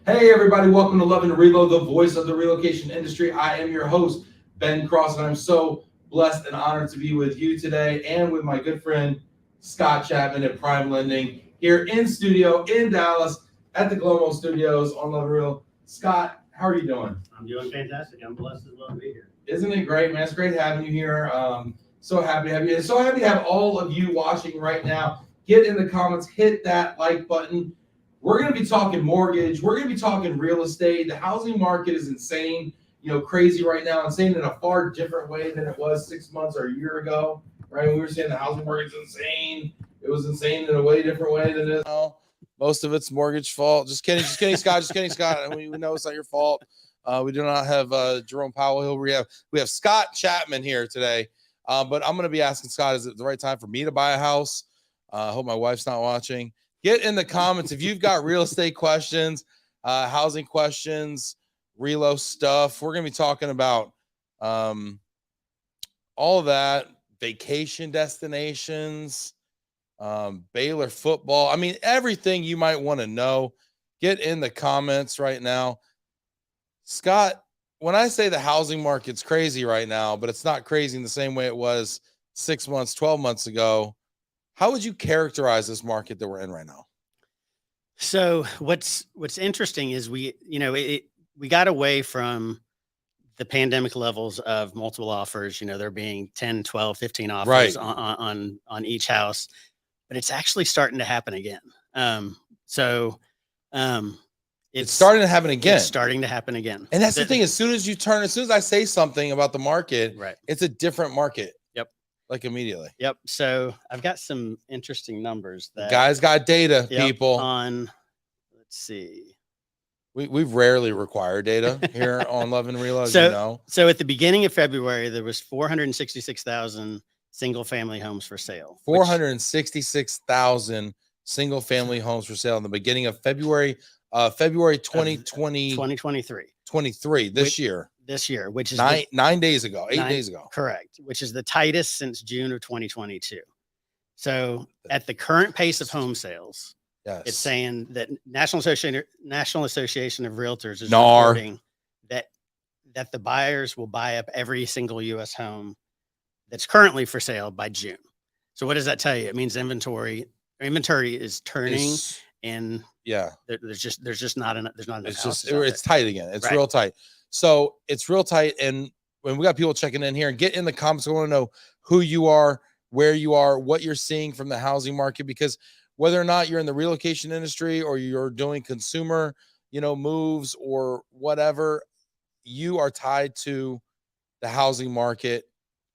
Hey everybody, welcome to Love and Relo, the voice of the relocation industry. I am your host, Ben Cross, and I'm so blessed and honored to be with you today and with my good friend Scott Chapman at PrimeLending here in studio in Dallas at the Glomo Studios on Love and Relo. Scott, how are you doing? I'm doing fantastic. I'm blessed as well to be here. Isn't it great, man? It's great having you here. So happy to have you. So happy to have all of you watching right now. Get in the comments, hit that like button. We're going to be talking mortgage. We're going to be talking real estate. The housing market is insane, crazy right now, insane in a far different way than it was 6 months or a year ago, right? We were saying the housing market's insane. It was insane in a way different way than it is now. Most of it's mortgage fault. Just kidding, Scott. Just kidding, Scott. And we know it's not your fault. We do not have Jerome Powell here. We have Scott Chapman here today. But I'm going to be asking Scott, is it the right time for me to buy a house? I hope my wife's not watching. Get in the comments if you've got real estate questions, housing questions, relo stuff. We're going to be talking about all of that, vacation destinations, Baylor football. I mean, everything you might want to know. Get in the comments right now. Scott, when I say the housing market's crazy right now, but it's not crazy in the same way it was 6 months, 12 months ago, how would you characterize this market that we're in right now? So what's interesting is we got away from the pandemic levels of multiple offers, there being 10, 12, 15 offers on each house, but it's actually starting to happen again. It's starting to happen again. It's starting to happen again. And that's the thing. As soon as I say something about the market, right, it's a different market. Yep. Like immediately. Yep. So I've got some interesting numbers that guys got data, people. Let's see. We've rarely required data here on Love and Relo, So at the beginning of February, there was 466,000 single family homes for sale. 466,000 single family homes for sale in the beginning of February 2023. 23 this year, which is 9 days ago, 8 days ago. Correct. Which is the tightest since June of 2022. So at the current pace of home sales, yes, it's saying that National Association of Realtors is reporting that the buyers will buy up every single U.S. home that's currently for sale by June. So what does that tell you? It means inventory is turning, and there's just not enough. There's not enough. It's tight again. It's real tight. So it's real tight. And when we got people checking in here, and get in the comments, I want to know who you are, where you are, what you're seeing from the housing market, because whether or not you're in the relocation industry or you're doing consumer, moves or whatever, you are tied to the housing market.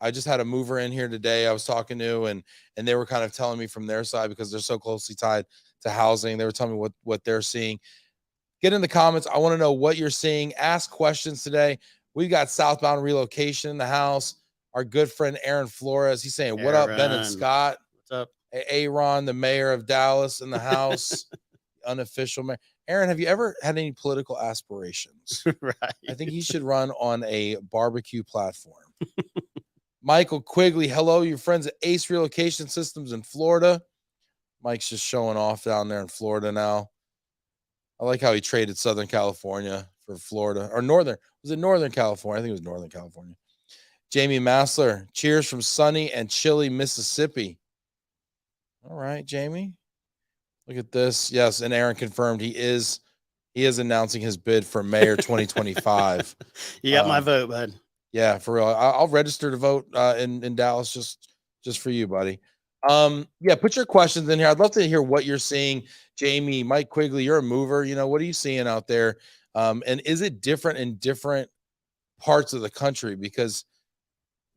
I just had a mover in here today I was talking to, and they were kind of telling me from their side, because they're so closely tied to housing. They were telling me what they're seeing. Get in the comments. I want to know what you're seeing. Ask questions today. We got Southbound Relocation in the house. Our good friend Aaron Flores. He's saying, "What up, Ben and Scott?" What's up? Aaron, the mayor of Dallas, in the house. Unofficial mayor. Aaron, have you ever had any political aspirations? Right. I think he should run on a barbecue platform. Michael Quigley, hello, your friends at Ace Relocation Systems in Florida. Mike's just showing off down there in Florida now. I like how he traded Southern California for Florida, or Northern. Was it Northern California? I think it was Northern California. Jamie Massler, cheers from sunny and chilly Mississippi. All right, Jamie. Look at this. Yes, and Aaron confirmed he is announcing his bid for mayor 2025. You got my vote, bud. Yeah, for real. I'll register to vote in Dallas just for you, buddy. Put your questions in here. I'd love to hear what you're seeing. Jamie, Mike Quigley, you're a mover. What are you seeing out there? And is it different in different parts of the country? Because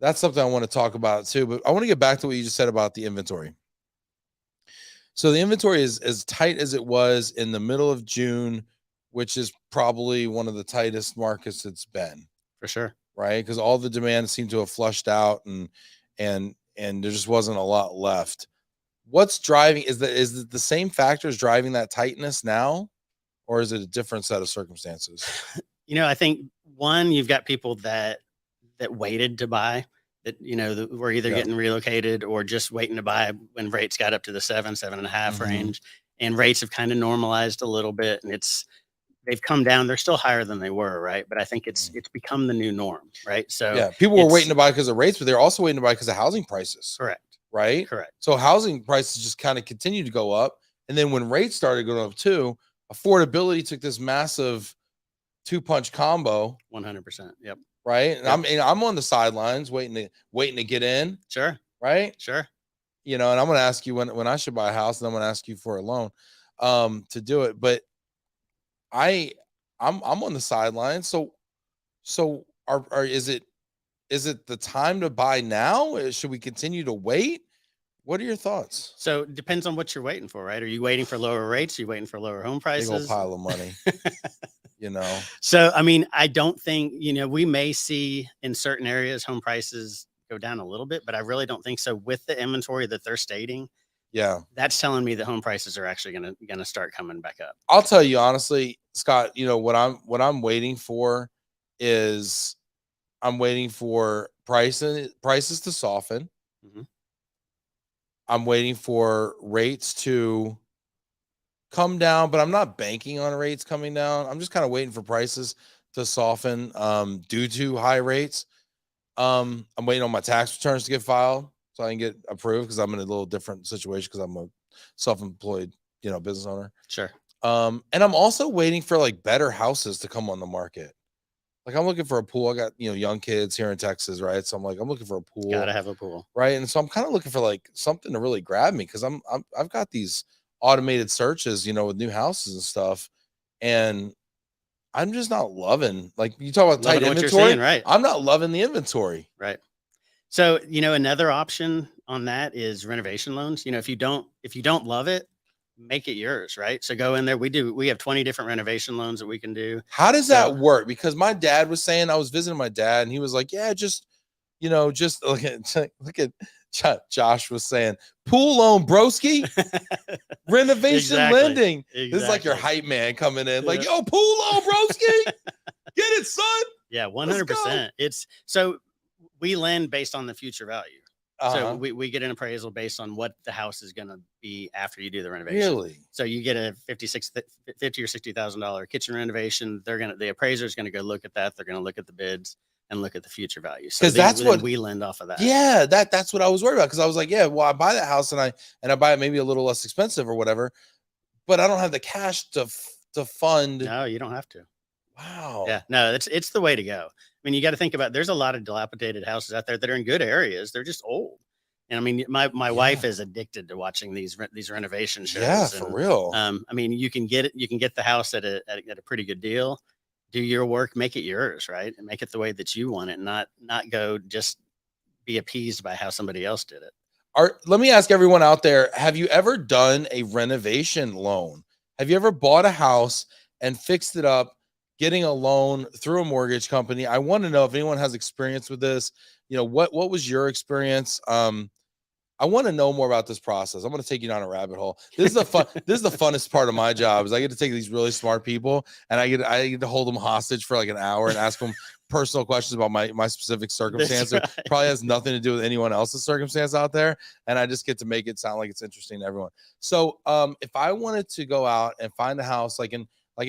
that's something I want to talk about too. But I want to get back to what you just said about the inventory. So the inventory is as tight as it was in the middle of June, which is probably one of the tightest markets it's been. For sure. Right? Because all the demand seemed to have flushed out, and there just wasn't a lot left. What's driving? Is it the same factors driving that tightness now, or is it a different set of circumstances? I think one, you've got people that waited to buy, that were either getting relocated or just waiting to buy when rates got up to the 7.5 range, and rates have kind of normalized a little bit, and it's they've come down. They're still higher than they were, right? But I think it's become the new norm, right? So yeah, people were waiting to buy because of rates, but they're also waiting to buy because of housing prices. correct. Right? Correct. So housing prices just kind of continued to go up. And then when rates started going up too, affordability took this massive 2-punch combo. 100%. Yep. Right. And Yep. I'm on the sidelines waiting to get in. Sure. Right. Sure. You know, and I'm going to ask you when I should buy a house, and I'm going to ask you for a loan to do it. But I'm on the sidelines. So is it the time to buy now? Should we continue to wait? What are your thoughts? So it depends on what you're waiting for, right? Are you waiting for lower rates? Are you waiting for lower home prices? Big old pile of money. You know. So, I mean, I don't think, we may see in certain areas home prices go down a little bit, but I really don't think so. With the inventory that they're stating, yeah, that's telling me that home prices are actually gonna start coming back up. I'll tell you honestly, Scott, what I'm waiting for is I'm waiting for prices to soften. Mm-hmm. I'm waiting for rates to come down, but I'm not banking on rates coming down. I'm just kind of waiting for prices to soften due to high rates. I'm waiting on my tax returns to get filed so I can get approved, because I'm in a little different situation because I'm a self-employed, business owner. Sure. And I'm also waiting for like better houses to come on the market. Like I'm looking for a pool. I got, young kids here in Texas, right? So I'm looking for a pool. Gotta have a pool. Right. And so I'm kind of looking for like something to really grab me, because I've got these automated searches, with new houses and stuff. And I'm just not loving, like you talk about tight inventory, right? I'm not loving the inventory. Right. So, another option on that is renovation loans. If you don't love it, make it yours, right? So go in there. We have 20 different renovation loans that we can do. How does that work? Because my dad was saying, I was visiting my dad and he was like, yeah, just look at Josh was saying, pool loan, broski, renovation lending. Exactly. This is like your hype man coming in, like, yo, pool loan, broski, get it, son. Yeah, 100%. It's so we lend based on the future value. So we get an appraisal based on what the house is going to be after you do the renovation. Really? So you get a $50,000 or $60,000 kitchen renovation. The appraiser is going to go look at that. They're going to look at the bids and look at the future value. So that's what we lend off of that. Yeah, that's what I was worried about, because I was like, yeah, well, I buy that house and I buy it maybe a little less expensive or whatever, but I don't have the cash to fund. No, you don't have to. Wow. Yeah, no, it's the way to go. I mean, you got to think about, there's a lot of dilapidated houses out there that are in good areas. They're just old. And I mean, my wife is addicted to watching these renovation shows. Yeah, for real. I mean, you can get the house at a pretty good deal. Do your work, make it yours, right? And make it the way that you want it, not go just be appeased by how somebody else did it. Let me ask everyone out there, have you ever done a renovation loan? Have you ever bought a house and fixed it up, getting a loan through a mortgage company? I want to know if anyone has experience with this. What was your experience? I want to know more about this process. I'm going to take you down a rabbit hole. This is the funnest part of my job, is I get to take these really smart people and I get to hold them hostage for like an hour and ask them personal questions about my specific circumstance. Right. It probably has nothing to do with anyone else's circumstance out there. And I just get to make it sound like it's interesting to everyone. So if I wanted to go out and find a house like in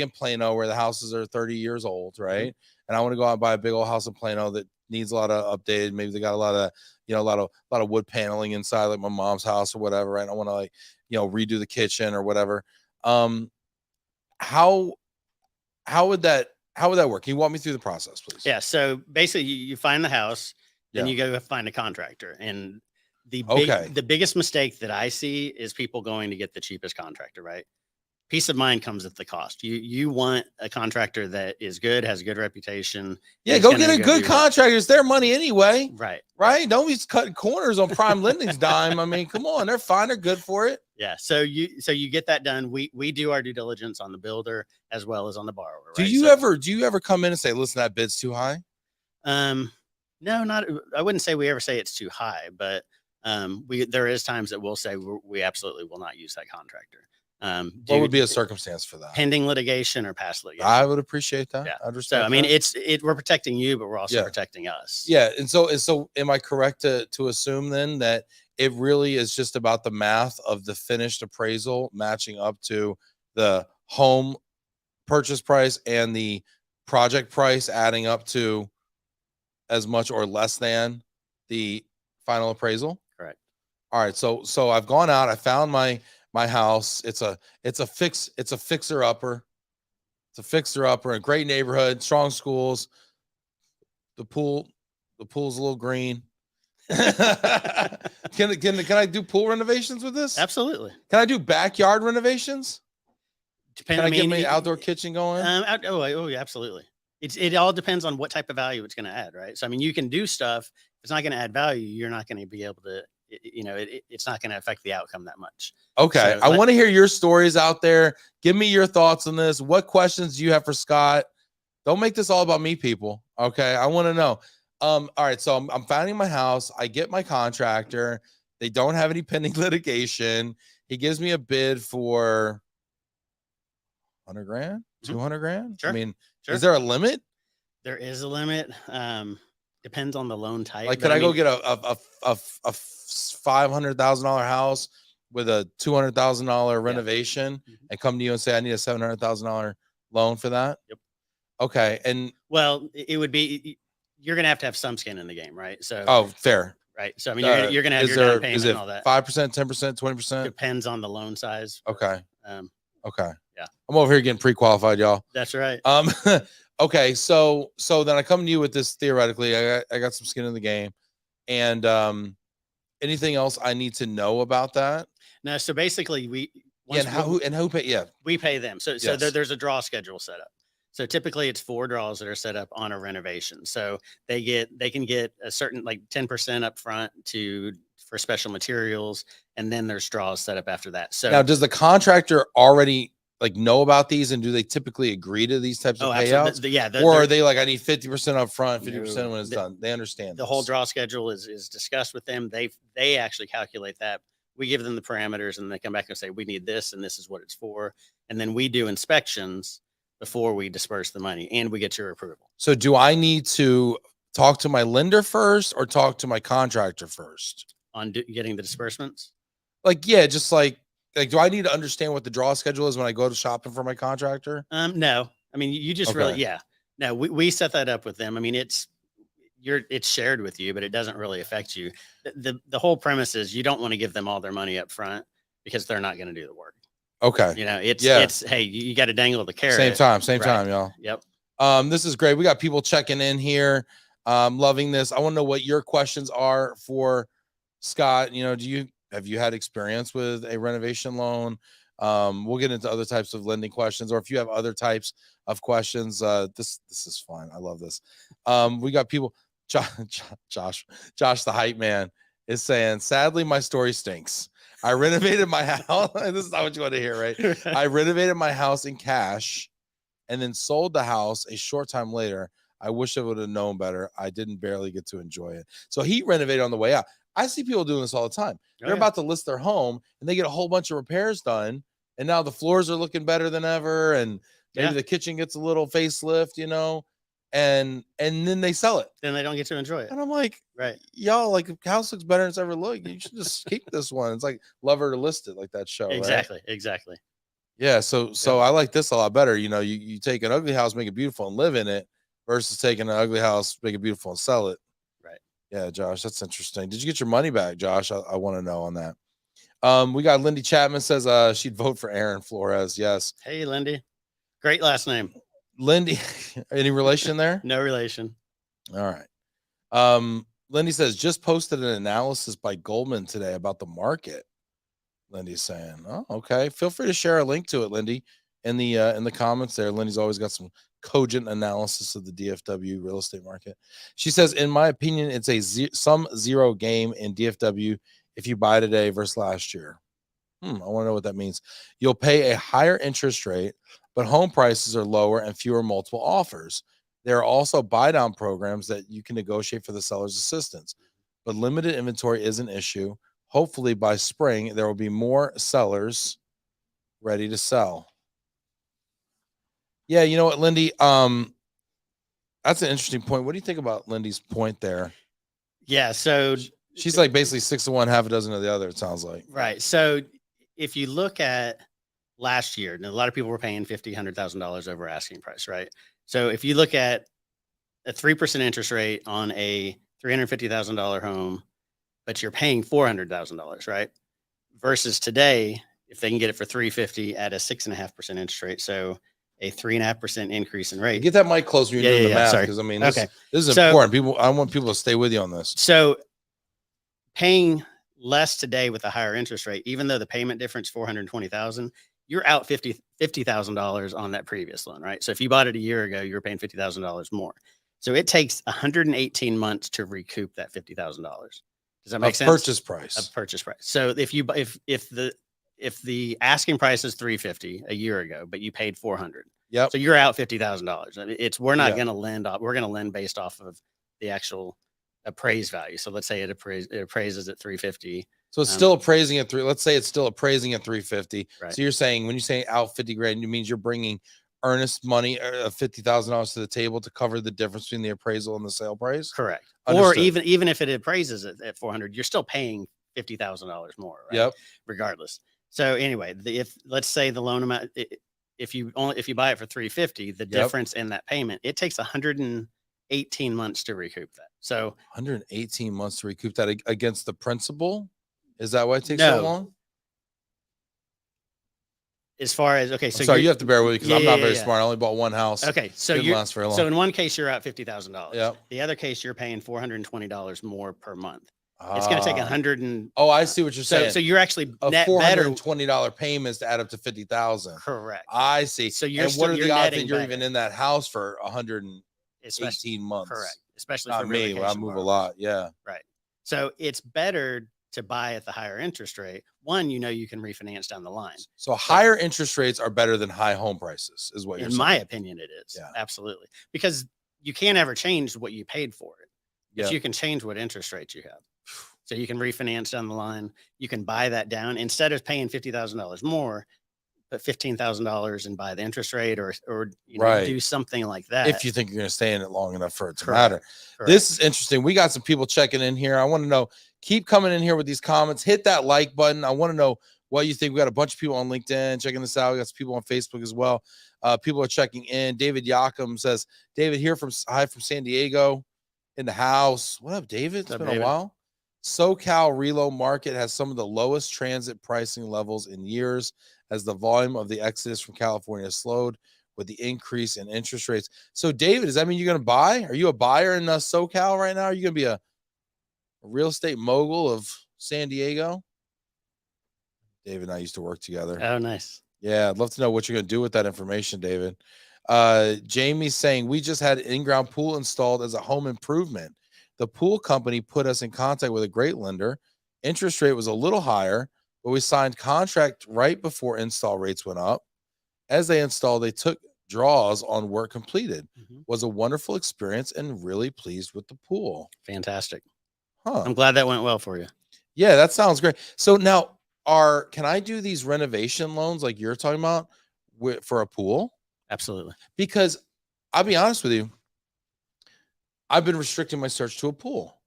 Plano, where the houses are 30 years old, right? Mm-hmm. And I want to go out and buy a big old house in Plano that needs a lot of updated. Maybe they got a lot of, a lot of wood paneling inside, like my mom's house or whatever. Right. I want to redo the kitchen or whatever. How would that work? Can you walk me through the process, please? Yeah. So basically you find the house, then you go find a contractor. And the biggest mistake that I see is people going to get the cheapest contractor, right? Peace of mind comes at the cost. You want a contractor that is good, has a good reputation. Yeah, go get a good contractor. It's their money anyway. Right. Don't be cutting corners on PrimeLending's dime. I mean, come on, they're fine. They're good for it. Yeah. So you get that done. We do our due diligence on the builder as well as on the borrower. Right? Do you ever come in and say, listen, that bid's too high? No, not. I wouldn't say we ever say it's too high, but there is times that we'll say we absolutely will not use that contractor. What would be a circumstance for that? Pending litigation or past litigation. I would appreciate that. Yeah. I understand. So I mean, we're protecting you, but we're also protecting us. Yeah. And so am I correct to assume then that it really is just about the math of the finished appraisal matching up to the home purchase price and the project price adding up to as much or less than the final appraisal? Correct. All right. So I've gone out, I found my house. It's a fixer upper. It's a fixer upper, a great neighborhood, strong schools. The pool's a little green. Can I do pool renovations with this? Absolutely. Can I do backyard renovations? Can I get my outdoor kitchen going? Oh, yeah, absolutely. It all depends on what type of value it's going to add, right? So, I mean, you can do stuff. If it's not going to add value, you're not going to be able to, it's not going to affect the outcome that much. Okay. So I want to hear your stories out there. Give me your thoughts on this. What questions do you have for Scott? Don't make this all about me, people. Okay. I want to know. All right. So I'm finding my house. I get my contractor. They don't have any pending litigation. He gives me a bid for 100 grand, 200 grand. Sure. I mean, Sure. is there a limit? There is a limit. Depends on the loan type. Like, could I go get a $500,000 house with a $200,000 renovation and come to you and say, I need a $700,000 loan for that? Yep. Okay. And well, it would be, you're going to have some skin in the game, right? So, oh, fair. Right. So, I mean, you're going to have your down payment and all that. 5%, 10%, 20%? Depends on the loan size. Okay. Okay. Yeah. I'm over here getting pre-qualified, y'all. That's right. Okay. So then I come to you with this theoretically. I got some skin in the game. And anything else I need to know about that? No. So basically who pay? Yeah. We pay them. So there's a draw schedule set up. So typically it's 4 draws that are set up on a renovation. So they can get a certain like 10% up front for special materials. And then there's draws set up after that. So now, does the contractor already like know about these, and do they typically agree to these types of payouts? Yeah. Or are they like, I need 50% up front, 50% when it's done? They understand the whole draw schedule is discussed with them. They actually calculate that. We give them the parameters and they come back and say, we need this and this is what it's for. And then we do inspections before we disperse the money and we get your approval. So do I need to talk to my lender first or talk to my contractor first on getting the disbursements? Like, yeah, just like, do I need to understand what the draw schedule is when I go to shopping for my contractor? No, I mean, you just really, yeah, no, we set that up with them. I mean, it's shared with you, but it doesn't really affect you. The whole premise is you don't want to give them all their money up front because they're not going to do the work. Okay. It's, hey, you got to dangle the carrot. Same time, y'all. Yep. This is great. We got people checking in here. Loving this. I want to know what your questions are for Scott. Have you had experience with a renovation loan? We'll get into other types of lending questions, or if you have other types of questions, this is fun. I love this. We got people. Josh, the hype man, is saying, sadly, my story stinks. I renovated my house. This is not what you want to hear, right? I renovated my house in cash and then sold the house a short time later. I wish I would have known better. I didn't barely get to enjoy it. So he renovated on the way out. I see people doing this all the time. They're about to list their home and they get a whole bunch of repairs done. And now the floors are looking better than ever. And maybe the kitchen gets a little facelift, and then they sell it. Then they don't get to enjoy it. And I'm like, right, y'all, like, house looks better than it's ever looked. You should just keep this one. It's like Love Her to List It, like that show. Exactly. Right? Exactly. Yeah. So I like this a lot better. You take an ugly house, make it beautiful and live in it versus taking an ugly house, make it beautiful and sell it. Right. Yeah, Josh, that's interesting. Did you get your money back, Josh? I want to know on that. We got Lindy Chapman says she'd vote for Aaron Flores. Yes. Hey, Lindy. Great last name. Lindy, any relation there? No relation. All right. Lindy says, just posted an analysis by Goldman today about the market. Lindy's saying, oh, okay. Feel free to share a link to it, Lindy, in the comments there. Lindy's always got some cogent analysis of the DFW real estate market. She says, in my opinion, it's a sum zero game in DFW if you buy today versus last year. I want to know what that means. You'll pay a higher interest rate, but home prices are lower and fewer multiple offers. There are also buy down programs that you can negotiate for the seller's assistance, but limited inventory is an issue. Hopefully by spring, there will be more sellers ready to sell. Yeah. You know what, Lindy? That's an interesting point. What do you think about Lindy's point there? Yeah. So she's like basically 6 of one, half a dozen of the other, it sounds like. Right. So if you look at last year, and a lot of people were paying $100,000 over asking price, right? So if you look at a 3% interest rate on a $350,000 home, but you're paying $400,000, right? Versus today, if they can get it for $350 at a 6.5% interest rate, so a 3.5% increase in rate. Get that mic closer when you're doing the math, Sorry. because I mean, Okay. this is So- important. People, I want people to stay with you on this. So paying less today with a higher interest rate, even though the payment difference $420,000, you're out $50,000 on that previous loan, right? So if you bought it a year ago, you were paying $50,000 more. So it takes 118 months to recoup that $50,000. Does that make sense? Purchase price. Of purchase price. So if the asking price is $350 a year ago, but you paid $400, Yep. so you're out $50,000. I mean, we're not Yeah. going to lend off. We're going to lend based off of the actual appraised value. So let's say it appraises at $350. So it's still appraising at let's say it's still appraising at $350. Right. So you're saying, when you say out 50 grand, it means you're bringing earnest money of $50,000 to the table to cover the difference between the appraisal and the sale price. Correct. Understood. Or even if it appraises at 400, you're still paying $50,000 more, right? Yep. Regardless. So anyway, if let's say the loan amount, if you buy it for $350, the difference in that payment, it takes 118 months to recoup that. So 118 months to recoup that against the principal. Is that why it takes No. so long? as far as, okay, I'm so sorry, you have to bear with me because I'm not very yeah. smart. I only bought one house. Okay, so Didn't last very long. so in one case you're out $50,000. Yep. The other case you're paying $420 more per month. It's going to take 100 and Oh, I see what you're saying. so you're actually a net better. $420 payments to add up to 50,000. Correct. I see. So you're and what are you're the odds netting that you're better. even in that house for 118 Especially, months? correct. Especially Not for me, where I relocation move a borrowers. lot. Yeah. Right. So it's better to buy at the higher interest rate. One, you can refinance down the line. So higher interest rates are better than high home prices, is what you're In saying. my opinion, it is. Yeah. Absolutely. Because you can't ever change what you paid for it. But Yeah. you can change what interest rates you have. So you can refinance down the line. You can buy that down instead of paying $50,000 more, put $15,000 and buy the interest rate, or Right. do something like that. If you think you're going to stay in it long enough for it to Correct. matter. Correct. This is interesting. We got some people checking in here. I want to know, keep coming in here with these comments. Hit that like button. I want to know what you think. We got a bunch of people on LinkedIn checking this out. We got some people on Facebook as well. People are checking in. David Yakum says, David here from San Diego in the house. What up, David? It's What's up, been a David? while. SoCal Relo market has some of the lowest transit pricing levels in years as the volume of the exodus from California slowed with the increase in interest rates. So, David, does that mean you're going to buy? Are you a buyer in SoCal right now? Are you going to be a real estate mogul of San Diego? David and I used to work together. Oh, nice. Yeah, I'd love to know what you're going to do with that information, David. Jamie's saying, we just had an in-ground pool installed as a home improvement. The pool company put us in contact with a great lender. Interest rate was a little higher, but we signed contract right before install rates went up. As they installed, they took draws on work completed. Was a wonderful experience and really pleased with the pool. Fantastic. Huh. I'm glad that went well for you. Yeah, that sounds great. So now, can I do these renovation loans like you're talking about for a pool? Absolutely. Because I'll be honest with you, I've been restricting my search to a pool.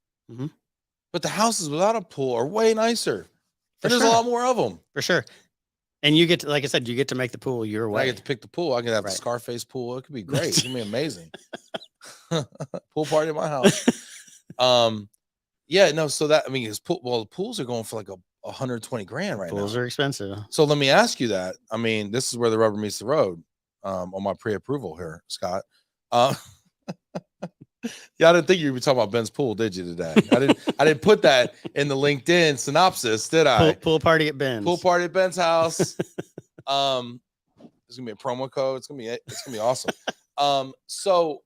But the houses without a pool are way nicer. And there's a lot more of them. For sure. And you get to, like I said, you get to make the pool your way. I get to pick the pool. I can have the Right. Scarface pool. It could be great. It's gonna be amazing. Pool party at my house. Yeah, no. So that, I mean, the pools are going for like 120 grand right now. Pools are expensive. So let me ask you that. I mean, this is where the rubber meets the road. On my pre-approval here, Scott. Yeah, I didn't think you were talking about Ben's pool, did you today? I didn't put that in the LinkedIn synopsis, did I? Pool party at Ben's. Pool party at Ben's house. There's gonna be a promo code. It's gonna be awesome. So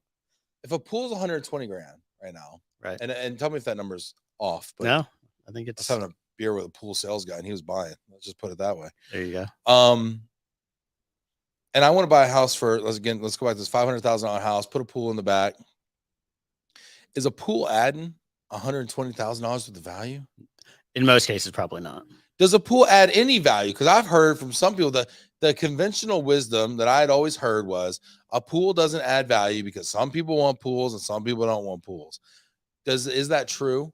if a pool's 120 grand right now, Right. And tell me if that number's off. But No, I think I it's was having a beer with a pool sales guy and he was buying. Let's just put it that way. there. You go. And I want to buy a house for, let's go back to this $500,000 house, put a pool in the back. Is a pool adding $120,000 worth of value? In most cases, probably not. Does a pool add any value? Because I've heard from some people that the conventional wisdom that I had always heard was a pool doesn't add value because some people want pools and some people don't want pools. Is that true?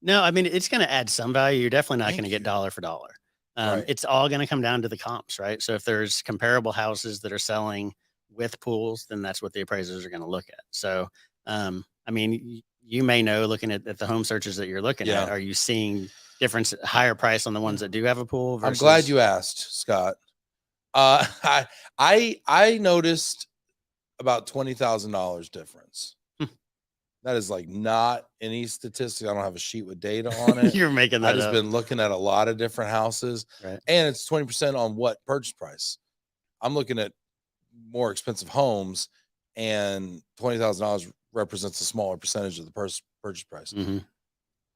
No, I mean, it's going to add some value. You're definitely not Thank going to get you. dollar for dollar. Right. It's all going to come down to the comps, right? So if there's comparable houses that are selling with pools, then that's what the appraisers are going to look at. So, I mean, you may know, looking at the home searches that you're looking Yeah. at, are you seeing difference, higher price on the ones that do have a pool versus? I'm glad you asked, Scott. I noticed about $20,000 difference. That is like not any statistic. I don't have a sheet with data on it. You're making I that just up. been looking at a lot of different houses, Right. and it's 20% on what purchase price. I'm looking at more expensive homes, and $20,000 represents a smaller percentage of the purchase price. Mhm.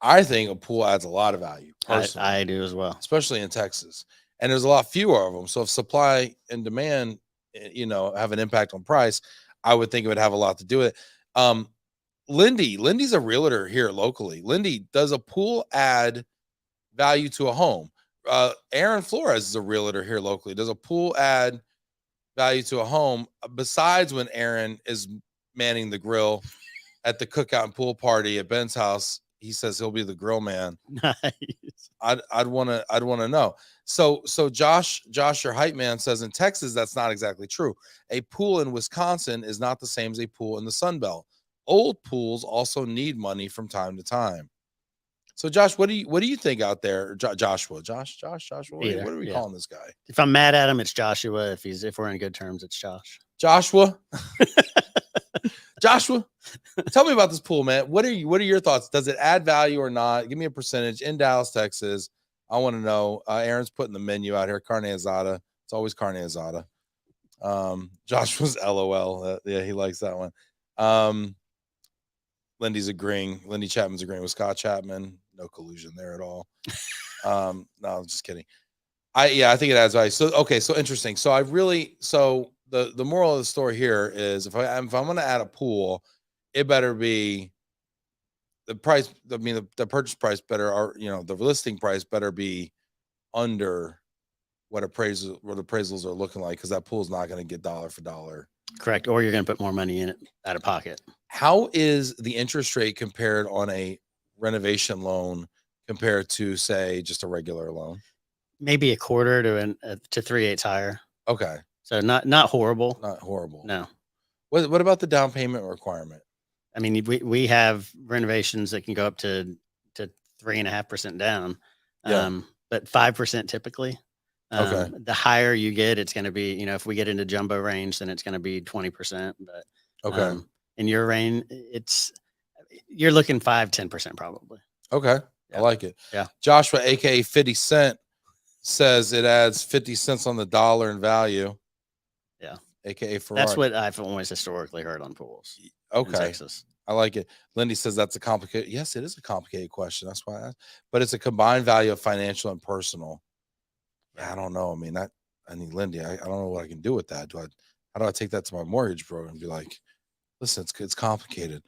I think a pool adds a lot of value personally, I do as well. especially in Texas. And there's a lot fewer of them. So if supply and demand, have an impact on price, I would think it would have a lot to do with it. Lindy's a realtor here locally. Lindy, does a pool add value to a home? Aaron Flores is a realtor here locally. Does a pool add value to a home besides when Aaron is manning the grill at the cookout and pool party at Ben's house? He says he'll be the grill man. Nice. I'd want to know. So Josh, your hype man, says in Texas that's not exactly true. A pool in Wisconsin is not the same as a pool in the Sun Belt. Old pools also need money from time to time. So Josh, what do you think out there? Joshua. What are we calling this guy? If I'm mad at him, it's Joshua. If we're in good terms, it's Josh. Joshua. Joshua, tell me about this pool, man. What are your thoughts? Does it add value or not? Give me a percentage in Dallas, Texas. I want to know. Aaron's putting the menu out here. Carne asada. It's always carne asada. Joshua's LOL. Yeah, he likes that one. Lindy's agreeing. Lindy Chapman's agreeing with Scott Chapman. No collusion there at all. No, I'm just kidding. I think it adds value. So interesting. So the moral of the story here is if I'm going to add a pool, it better be the price. I mean, the purchase price better, or the listing price better be under what appraisals are looking like, because that pool is not going to get dollar for dollar. Correct. Or you're going to put more money in it out of pocket. How is the interest rate compared on a renovation loan compared to, say, just a regular loan? Maybe a quarter to 3/8 higher. Okay. So not horrible. Not horrible. No. What about the down payment requirement? I mean, we have renovations that can go up to 3.5% down. Yeah. But 5% typically. Okay. The higher you get, it's going to be, if we get into jumbo range, then it's going to be 20%. But okay. In your range, you're looking 5-10% probably. Okay. Yeah. I like it. Yeah. Joshua, aka 50 Cent, says it adds 50 cents on the dollar in value. Yeah. AKA Ferrari. That's what I've always historically heard on pools. Okay. In Texas. I like it. Lindy says that's a complicated. Yes, it is a complicated question. That's why I asked. But it's a combined value of financial and personal. Yeah, I don't know. I mean, Lindy, I don't know what I can do with that. How do I take that to my mortgage broker and be like, listen, it's complicated.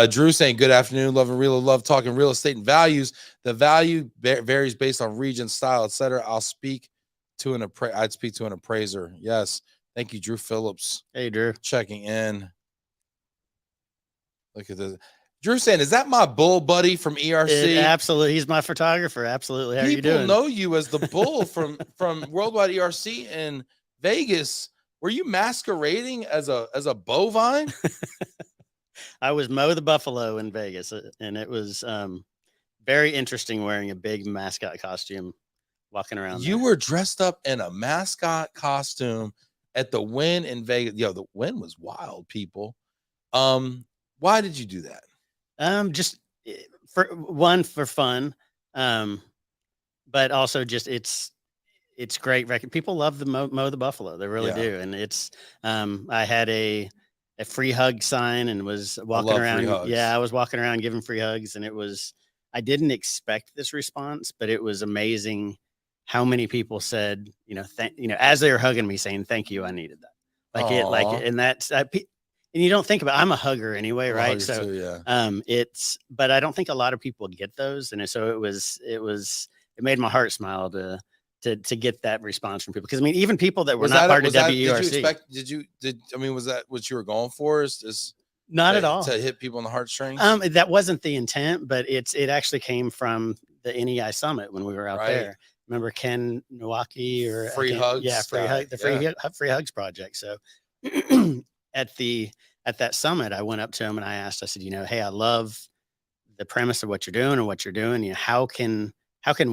Drew saying, good afternoon, love and real, love talking real estate and values. The value varies based on region, style, etc. I'd speak to an appraiser. Yes. Thank you, Drew Phillips. Hey, Drew. Checking in. Look at this. Drew saying, is that my bull buddy from ERC? Absolutely. He's my photographer. Absolutely. How are you doing? People know you as the bull from Worldwide ERC in Vegas. Were you masquerading as a bovine? I was Mo the Buffalo in Vegas, and it was very interesting wearing a big mascot costume, walking around. You were dressed up in a mascot costume at the Wynn in Vegas. Yo, the Wynn was wild, people. Why did you do that? Just for fun, but also just it's great record. People love the Mo the Buffalo. They really do. And it's I had a free hug sign and was walking around. Yeah, I was walking around giving free hugs, and I didn't expect this response, but it was amazing how many people said, as they were hugging me, saying thank you, I needed that. And that's and you don't think about, I'm a hugger anyway, right? So too, yeah. But I don't think a lot of people get those, and so it made my heart smile to get that response from people, because I mean, even people that were not part of WERC. Was that what you were going for? Is not at all to hit people in the heartstrings? That wasn't the intent, but it actually came from the NEI summit when we were out there. I remember Ken Nowaki or Free Hugs Yeah, free guy, hug, the free hugs project. So at that summit, I went up to him and I asked, I said, hey, I love the premise of what you're doing and what you're doing. How can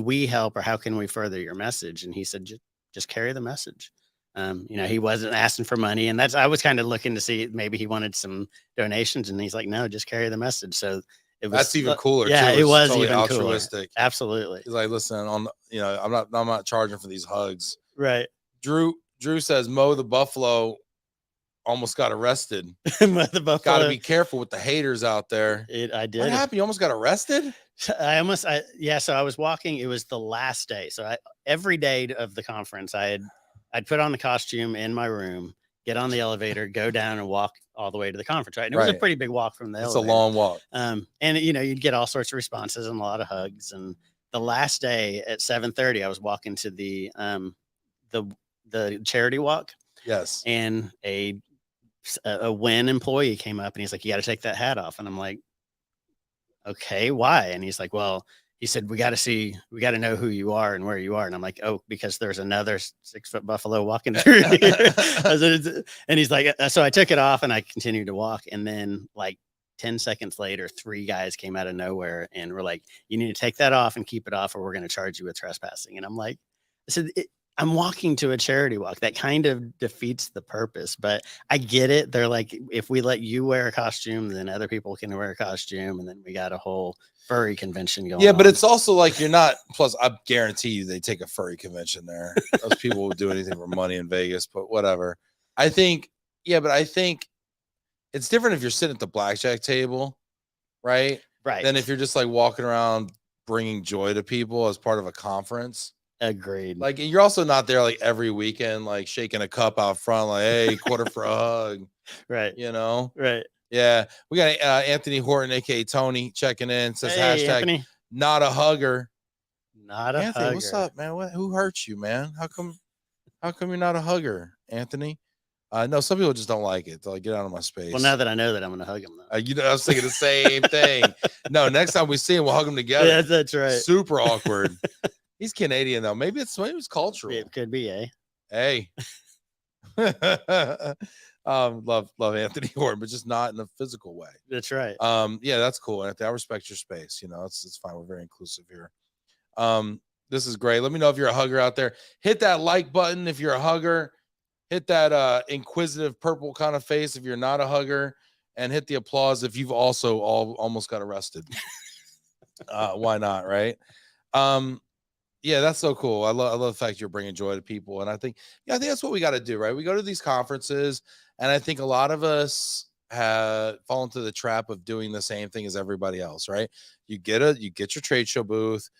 we help, or how can we further your message? And he said, just carry the message. He wasn't asking for money, and I was kind of looking to see maybe he wanted some donations, and he's like, no, just carry the message. So that's even cooler. Yeah, too. it was totally even altruistic. Cooler. Absolutely. He's like, listen, I'm not charging for these hugs. Right. Drew says Mo the Buffalo almost got arrested. The Buffalo. Got to be careful with the haters out there. I did. What happened? You almost got arrested? So I was walking. It was the last day. So every day of the conference, I'd put on the costume in my room, get on the elevator, go down and walk all the way to the conference. Right. And it was a pretty big walk from the elevator. It's a long walk. And you'd get all sorts of responses and a lot of hugs. And the last day at 7:30, I was walking to the charity walk. Yes. And a WIN employee came up and he's like, you got to take that hat off. And I'm like, okay, why? And he's like, well, he said, we got to know who you are and where you are. And I'm like, oh, because there's another 6-foot buffalo walking through here. And he's like, so I took it off and I continued to walk. And then like 10 seconds later, 3 guys came out of nowhere and were like, you need to take that off and keep it off, or we're going to charge you with trespassing. And I'm like, I said, I'm walking to a charity walk. That kind of defeats the purpose, but I get it. They're like, if we let you wear a costume, then other people can wear a costume. And then we got a whole furry convention going on. But it's also like you're not, plus I guarantee you they take a furry convention there. Those people would do anything for money in Vegas, but whatever. I think it's different if you're sitting at the blackjack table, right? Right. Than if you're just like walking around bringing joy to people as part of a conference. Agreed. Like you're also not there like every weekend, like shaking a cup out front, like, hey, quarter for a hug. Right. Right. Yeah. We got Anthony Horton, aka Tony, checking in. Says hashtag Anthony. Not a hugger. Not a Anthony, hugger. what's up, man? Who hurt you, man? How come you're not a hugger, Anthony? No, some people just don't like it. They're like, get out of my space. Well, now that I know that, I'm gonna hug him though. I was thinking the same thing. No, next time we see him, we'll hug him together. Yeah, that's right. Super awkward. He's Canadian though. Maybe it's cultural. It could be, eh? Hey. Love Anthony Horton, but just not in a physical way. That's right. Yeah, that's cool. Anthony, I respect your space. It's fine. We're very inclusive here. This is great. Let me know if you're a hugger out there. Hit that like button if you're a hugger. Hit that inquisitive purple kind of face if you're not a hugger, and hit the applause if you've also almost got arrested. Why not, right? Yeah, that's so cool. I love the fact you're bringing joy to people, and I think that's what we got to do, right? We go to these conferences, and I think a lot of us have fallen into the trap of doing the same thing as everybody else, right? You get your trade show booth.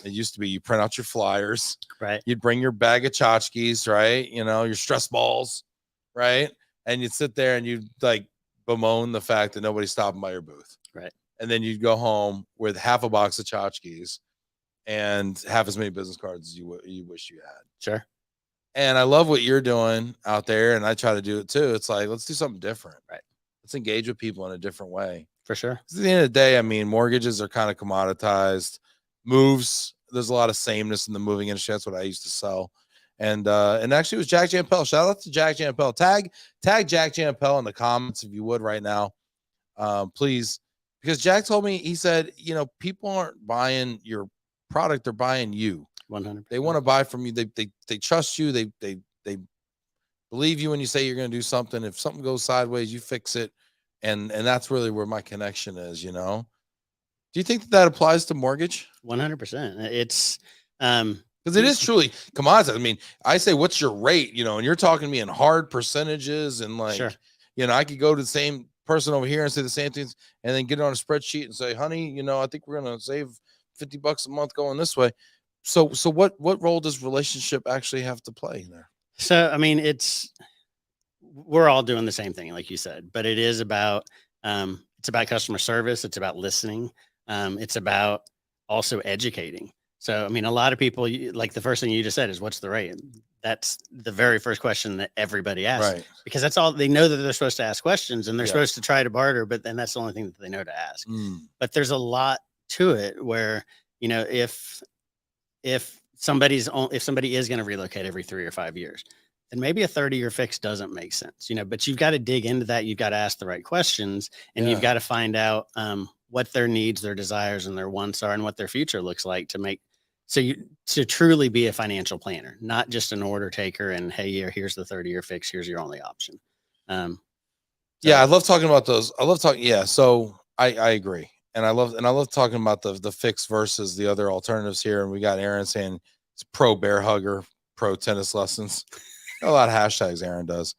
It used to be you print out your flyers, right? You'd bring your bag of tchotchkes, right? Your stress balls, right? And you'd sit there and you'd like bemoan the fact that nobody's stopping by your booth, right? And then you'd go home with half a box of tchotchkes and half as many business cards as you wish you had. Sure. And I love what you're doing out there, and I try to do it too. It's like, let's do something different, right? Let's engage with people in a different way. For sure. At the end of the day, I mean, mortgages are kind of commoditized. Moves, there's a lot of sameness in the moving industry. That's what I used to sell. And actually it was Jack Jampel. Shout out to Jack Jampel. Tag Jack Jampel in the comments if you would right now. Please. Because Jack told me, he said, people aren't buying your product, they're buying you. 100%. They want to buy from you. They trust you. They believe you when you say you're going to do something. If something goes sideways, you fix it. And that's really where my connection is, Do you think that applies to mortgage? 100%. It's because it is truly commoditized. I mean, I say, what's your rate? And you're talking to me in hard percentages, and like, sure. I could go to the same person over here and say the same things, and then get it on a spreadsheet and say, honey, I think we're gonna save $50 a month going this way. So what role does relationship actually have to play there? So I mean, we're all doing the same thing, like you said, but it is about customer service. It's about listening. It's about also educating. So, I mean, a lot of people, like the first thing you just said is, what's the rate? That's the very first question that everybody asks, right? Because that's all they know, that they're supposed to ask questions, and they're supposed to try to barter, but then that's the only thing that they know to ask. But there's a lot to it where, if if somebody is going to relocate every 3 or 5 years, then maybe a 30-year fix doesn't make sense, but you've got to dig into that. You've got to ask the right questions, and you've got to find out what their needs, their desires, and their wants are, and what their future looks like to truly be a financial planner, not just an order taker. And hey, here's the 30-year fix. Here's your only option. Yeah, I love talking about those. I love talking. Yeah, so I agree, and I love talking about the fix versus the other alternatives here. And we got Aaron saying it's pro bear hugger, pro tennis lessons. Got a lot of hashtags Aaron does.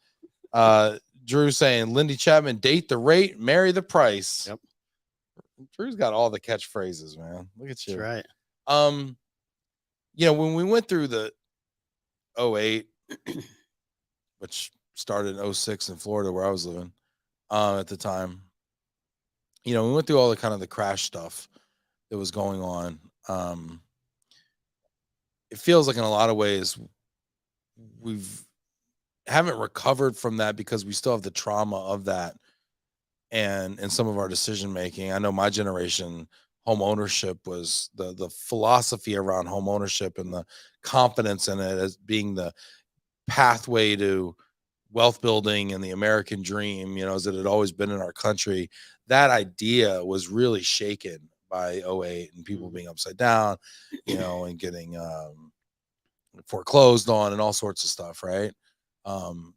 Drew saying Lindy Chapman, date the rate, marry the price. Yep. Drew's got all the catchphrases, man. Look at you. That's right. When we went through the 08, which started in 06 in Florida where I was living at the time, we went through all the kind of the crash stuff that was going on. It feels like in a lot of ways haven't recovered from that because we still have the trauma of that and some of our decision making. I know my generation, home ownership was the philosophy around home ownership and the confidence in it as being the pathway to wealth building and the American dream, as it had always been in our country. That idea was really shaken by 08 and people being upside down, and getting foreclosed on and all sorts of stuff, right? And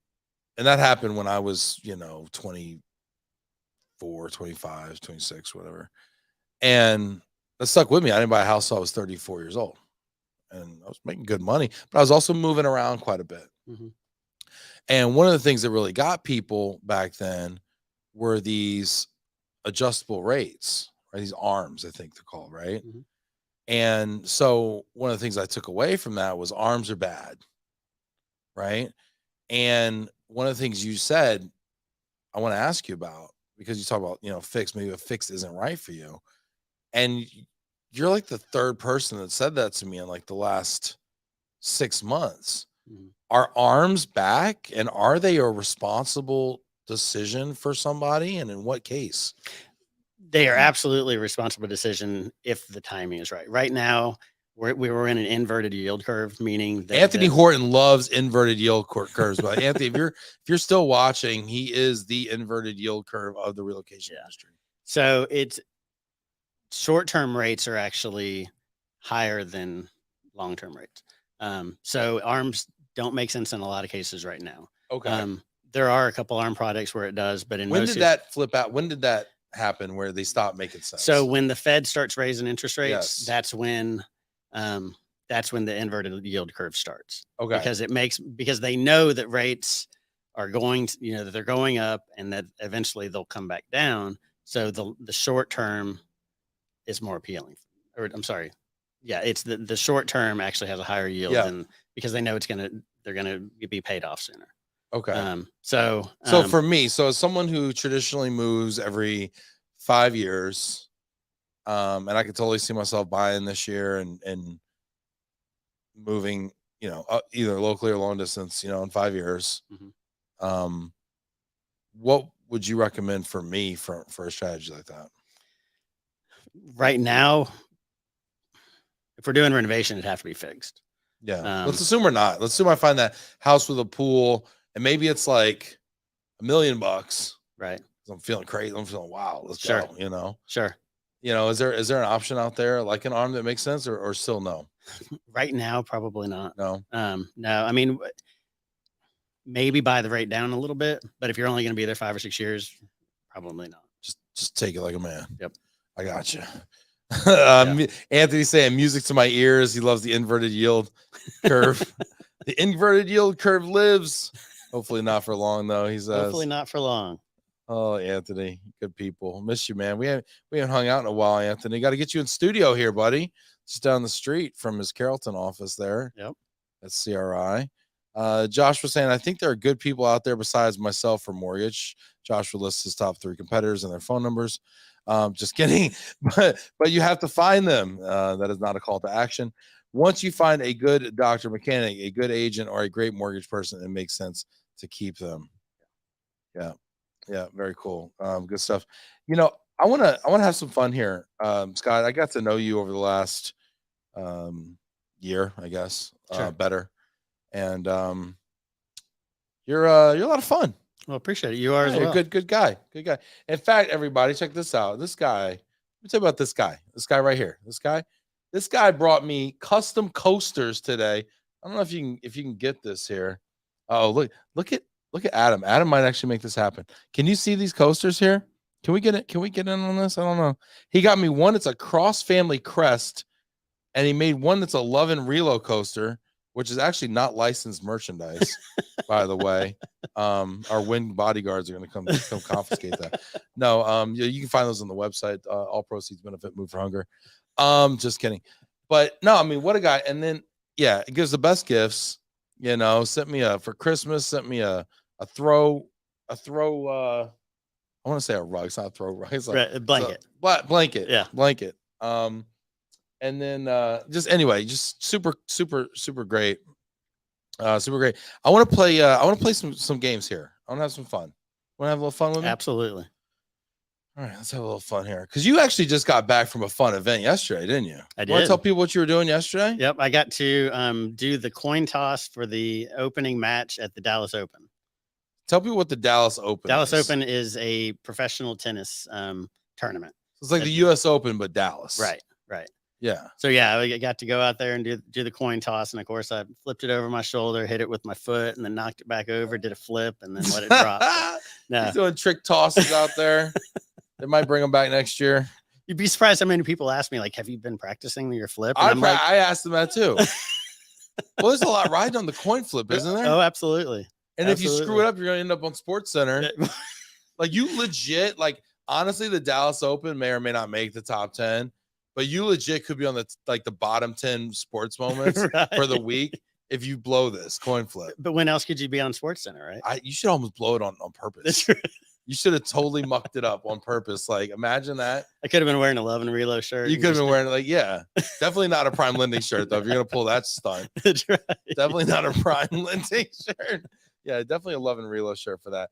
that happened when I was 24, 25, 26, whatever, and that stuck with me. I didn't buy a house till I was 34 years old, and I was making good money, but I was also moving around quite a bit. And one of the things that really got people back then were these adjustable rates, right? These ARMs, I think they're called, right? And so one of the things I took away from that was ARMs are bad, right? And one of the things you said, I want to ask you about, because you talk about, fix, maybe a fix isn't right for you. And you're like the third person that said that to me in like the last 6 months. Are ARMs back, and are they a responsible decision for somebody? And in what case? They are absolutely a responsible decision if the timing is right. Right now, we were in an inverted yield curve, meaning that Anthony Horton loves inverted yield curves. But Anthony, if you're still watching, he is the inverted yield curve of the relocation industry. So it's short-term rates are actually higher than long-term rates. So ARMs don't make sense in a lot of cases right now. Okay. There are a couple ARM products where it does, but when did that flip out? When did that happen where they stopped making sense? So when the Fed starts raising interest rates, that's when the inverted yield curve starts. Okay. Because they know that rates are going to, that they're going up and that eventually they'll come back down. So the short term is more appealing. Or I'm sorry. Yeah, it's the short term actually has a higher yield than, because they know they're gonna be paid off sooner. Okay. So for me, as someone who traditionally moves every 5 years, and I could totally see myself buying this year and moving, either locally or long distance, in 5 years. What would you recommend for me for a strategy like that? Right now, if we're doing renovation, it'd have to be fixed. Yeah. Let's assume we're not. Let's assume I find that house with a pool and maybe it's like $1 million. Right. I'm feeling crazy. I'm feeling wow. Let's go. Sure. Is there an option out there like an ARM that makes sense or still no? Right now, probably not. No. No. I mean, maybe buy the rate down a little bit, but if you're only going to be there 5 or 6 years, probably not. Just take it like a man. Yep. I got you. Anthony saying music to my ears. He loves the inverted yield curve. The inverted yield curve lives. Hopefully not for long though. He says. Hopefully not for long. Oh, Anthony, good people. Miss you, man. We haven't hung out in a while, Anthony. Got to get you in studio here, buddy. Just down the street from his Carrollton office there. Yep. At CRI. Josh was saying, I think there are good people out there besides myself for mortgage. Josh will list his top 3 competitors and their phone numbers. Just kidding. But you have to find them. That is not a call to action. Once you find a good doctor, mechanic, a good agent, or a great mortgage person, it makes sense to keep them. Yeah, very cool. Good stuff. I want to have some fun here. Scott, I got to know you over the last year, I guess. Sure. Better. And you're a lot of fun. Well, appreciate it. You are as You're well. a good guy. Good guy. In fact, everybody, check this out. This guy, let me tell you about this guy. This guy right here. This guy brought me custom coasters today. I don't know if you can get this here. Oh, look at Adam. Adam might actually make this happen. Can you see these coasters here? Can we get it? Can we get in on this? I don't know. He got me one. It's a cross family crest, and he made one that's a Love and Relo coaster, which is actually not licensed merchandise, by the way. Our wind bodyguards are going to come confiscate that. No, you can find those on the website. All proceeds benefit Move for Hunger. Just kidding. But no, I mean, what a guy. And then, yeah, it gives the best gifts. You know, sent me for Christmas, sent me a throw. I want to say a rug. It's not a throw rug. It's Right, a blanket. Blanket. Yeah. Blanket. And then just anyway, just super great. Super great. I want to play some games here. I want to have some fun. Want to have a little fun with me? Absolutely. All right, let's have a little fun here. Because you actually just got back from a fun event yesterday, didn't you? I Want to did. tell people what you were doing yesterday? Yep. I got to do the coin toss for the opening match at the Dallas Open. Tell people what the Dallas Open is. Open is a professional tennis tournament. It's like the U.S. Open, but Dallas. Right. Yeah. So yeah, I got to go out there and do the coin toss, and of course I flipped it over my shoulder, hit it with my foot, and then knocked it back over, did a flip, and then let it drop. So, no, He's doing trick tosses out there. They might bring them back next year. you'd be surprised how many people ask me, like, "Have you been practicing your flip?" And I asked them that too. Well, there's a lot riding on the coin flip, isn't there? Oh, absolutely. And if you screw it up, you're gonna end up on Sports Center. Like you legit, like honestly, the Dallas Open may or may not make the top 10, but you legit could be on the bottom 10 sports moments for the week if you blow this coin flip. But when else could you be on Sports Center, right? You should almost blow it on purpose. You should have totally mucked it up on purpose. Like imagine that. I could have been wearing a Love and Relo shirt. You could have been wearing definitely not a PrimeLending shirt though. If you're gonna pull that stunt, That's right. definitely not a PrimeLending shirt. Yeah, definitely a Love and Relo shirt for that.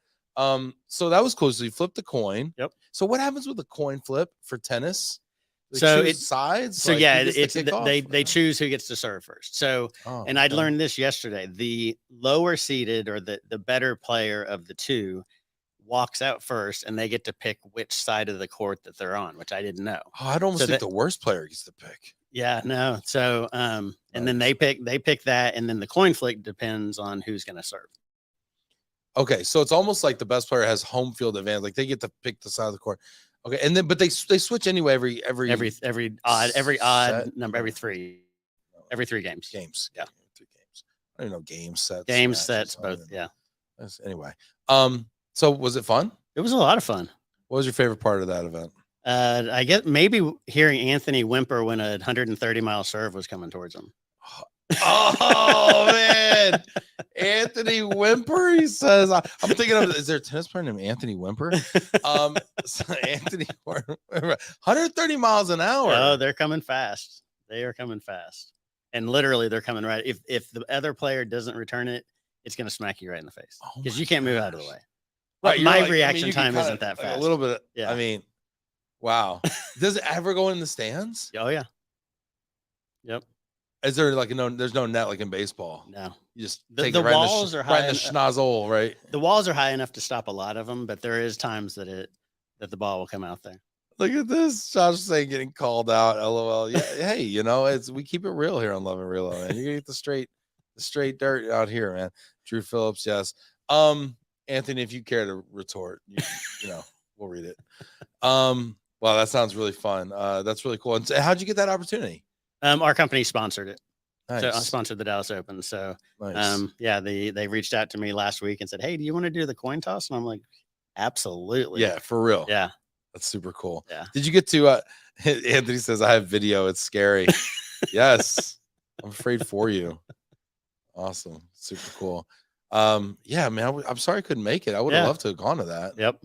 So that was cool. So you flipped the coin. Yep. So what happens with the coin flip for tennis? So it's sides. So like, yeah, who gets to it's kick off? they choose who gets to serve first. So and I learned this yesterday. The lower seeded or the better player of the two walks out first, and they get to pick which side of the court that they're on, which I didn't know. Oh, I'd almost think the worst player gets to pick. Yeah, no. So and then they pick that, and then the coin flip depends on who's going to serve. Okay, so it's almost like the best player has home field advantage. Like they get to pick the side of the court. Okay, and then but they switch anyway every odd number every three games. Yeah, 3 games. I don't even know game sets. Game sets both. Yeah. Anyway, so was it fun? It was a lot of fun. What was your favorite part of that event? I guess maybe hearing Anthony whimper when a 130-mile serve was coming towards him. Oh man, Anthony Whimper. He says, "I'm thinking of is there a tennis player named Anthony Whimper?" So Anthony 130 miles an hour. Oh, they're coming fast. They are coming fast, and literally they're coming right. If the other player doesn't return it, it's going to smack you right in the face because you can't move out of the way. Right, my reaction time isn't that fast. A little bit. Yeah. I mean, wow. Does it ever go in the stands? Oh yeah. Yep. Is there there's no net like in baseball? No. You just the walls are high. Right in the schnozzle, right? The walls are high enough to stop a lot of them, but there is times that the ball will come out there. Look at this. Josh saying getting called out. LOL. Yeah. Hey, we keep it real here on Love and Relo, man. You get the straight dirt out here, man. Drew Phillips, yes. Anthony, if you care to retort, we'll read it. Wow, that sounds really fun. That's really cool. And so how'd you get that opportunity? Our company sponsored it. Nice. So I sponsored the Dallas Open. So nice. They reached out to me last week and said, "Hey, do you want to do the coin toss?" And I'm like, "Absolutely." Yeah, for real. Yeah. That's super cool. Yeah. Did you get to Anthony says I have video, it's scary. Yes. I'm afraid for you. Awesome. Super cool. Yeah, man, I'm sorry I couldn't make it. I would have loved to have gone to that. Yep.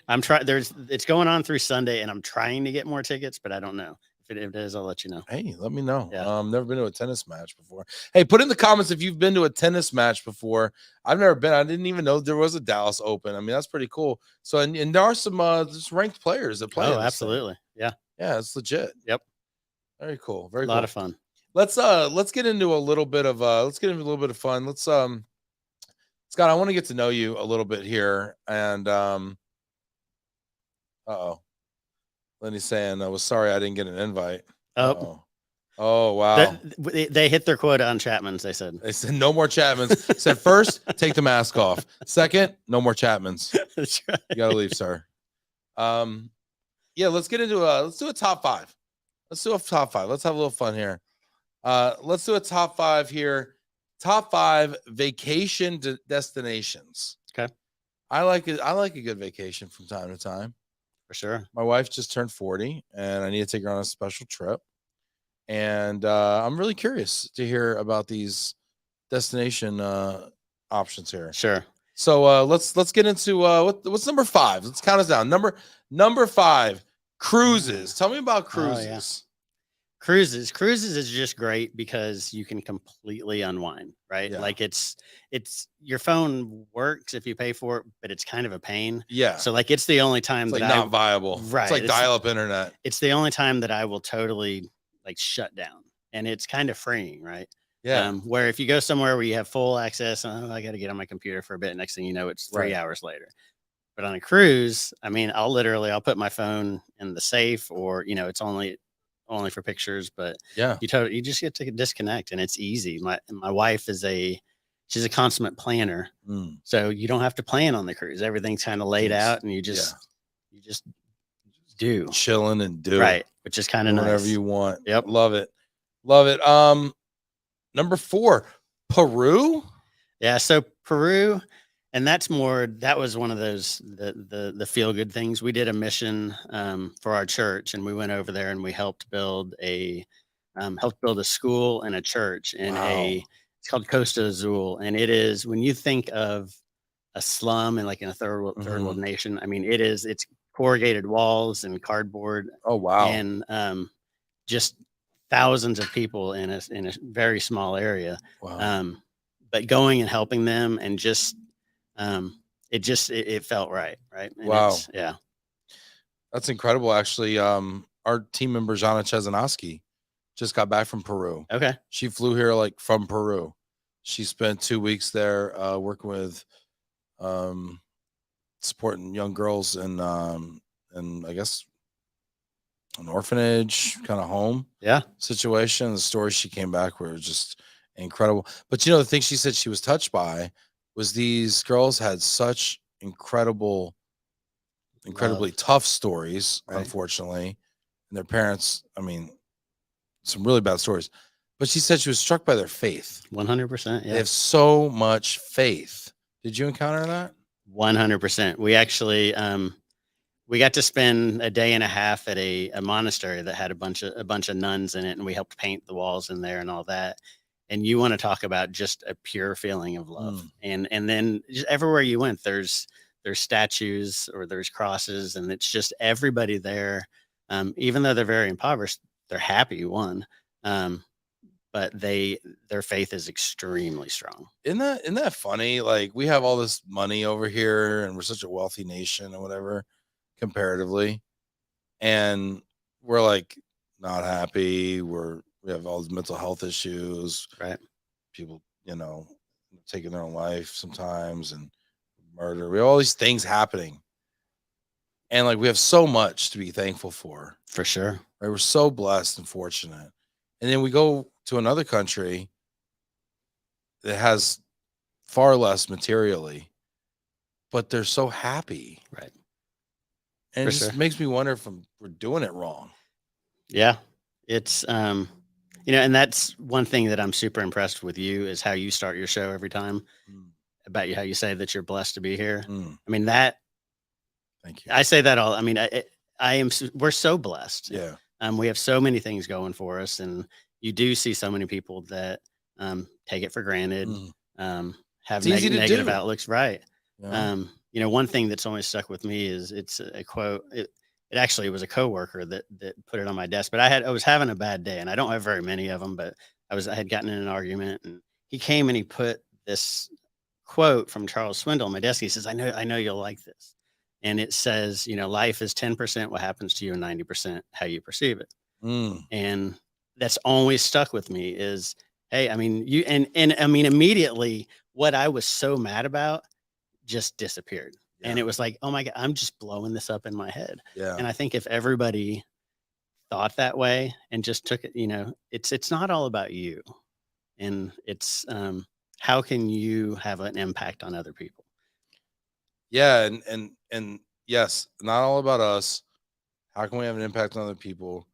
I'm trying. It's going on through Sunday, and I'm trying to get more tickets, but I don't know. If it is, I'll let you know. Hey, let me know. Yeah. Never been to a tennis match before. Hey, put in the comments if you've been to a tennis match before. I've never been. I didn't even know there was a Dallas Open. I mean, that's pretty cool. So, and there are some just ranked players that play. Oh, absolutely. Yeah. Yeah, it's legit. Yep. Very cool. Very a cool. lot of fun. let's get into a little bit of fun. Let's Scott, I want to get to know you a little bit here. And uh-oh. Lenny's saying, I was sorry I didn't get an invite. Oh, oh wow. They hit their quota on Chapmans, they said. They said no more Chapmans. Said first, take the mask off. Second, no more Chapmans. That's right. You gotta leave, sir. Yeah, let's get into let's do a top 5. Let's do a top 5. Let's have a little fun here. Let's do a top 5 here. Top 5 vacation destinations. Okay. I like it. I like a good vacation from time to time. For sure. My wife just turned 40 and I need to take her on a special trip. And I'm really curious to hear about these destination options here. Sure. So let's get into what's number 5. Let's count us down. Number 5, cruises. Tell me about cruises. Oh, yeah. Cruises is just great because you can completely unwind, right? Yeah. Like it's your phone works if you pay for it, but it's kind of a pain. Yeah. So like it's the only time It's that like not viable. Right. It's like dial-up internet. It's the only time that I will totally like shut down, and it's kind of freeing, right? Yeah. Where if you go somewhere where you have full access, I got to get on my computer for a bit. Next thing you know, it's 3 hours later. But on a cruise, I mean, I'll put my phone in the safe, or it's only for pictures. But yeah, you just get to disconnect, and it's easy. My wife she's a consummate planner, so you don't have to plan on the cruise. Everything's kind of laid out, and you just do chilling and do right, which is kind of nice. Whatever you want. Yep, love it. Number 4, Peru. Yeah, so Peru, and that was one of those the feel good things. We did a mission for our church, and we went over there and we helped build a school and a church in it's called Costa Azul, and it is, when you think of a slum and like in a third world nation, I mean it's corrugated walls and cardboard. Oh wow. And just thousands of people in a very small area. Wow. But going and helping them, and just it felt right. And wow. Yeah. That's incredible. Actually, our team member Jana Chezanoski just got back from Peru. Okay. She flew here like from Peru. She spent 2 weeks there working with supporting young girls and I guess an orphanage kind of home situation. The stories she came back were just incredible. But the thing she said she was touched by was these girls had such incredibly tough stories, unfortunately, and their parents, I mean, some really bad stories. But she said she was struck by their faith. 100%. Yeah. They have so much faith. Did you encounter that? 100%. We actually we got to spend a day and a half at a monastery that had a bunch of nuns in it, and we helped paint the walls in there and all that. And you want to talk about just a pure feeling of love. And then just everywhere you went, there's statues or there's crosses, and it's just everybody there. Even though they're very impoverished, they're happy. But their faith is extremely strong. Isn't that funny? Like, we have all this money over here, and we're such a wealthy nation or whatever, comparatively, and we're like not happy. We have all these mental health issues, right? People, taking their own life sometimes, and murder. We have all these things happening, and like we have so much to be thankful for sure. Right? We're so blessed and fortunate, and then we go to another country that has far less materially, but they're so happy, right? And it just makes me wonder if we're doing it wrong. Yeah, it's and that's one thing that I'm super impressed with you, is how you start your show every time about how you say that you're blessed to be here. I mean, thank you. I say that all. I mean, we're so blessed. Yeah. We have so many things going for us, and you do see so many people that take it for granted, have negative outlooks. Right. Yeah. One thing that's always stuck with me is it's a quote. It actually was a coworker that put it on my desk, but I was having a bad day, and I don't have very many of them, but I had gotten in an argument, and he came and he put this quote from Charles Swindoll on my desk. He says, I know you'll like this. And it says, life is 10% what happens to you and 90% how you perceive it. And that's always stuck with me is, hey, I mean, and I mean, immediately what I was so mad about just disappeared. Yeah. And it was like, oh my God, I'm just blowing this up in my head. Yeah. And I think if everybody thought that way and just took it, it's not all about you. And it's how can you have an impact on other people? Yeah, and yes, not all about us. How can we have an impact on other people?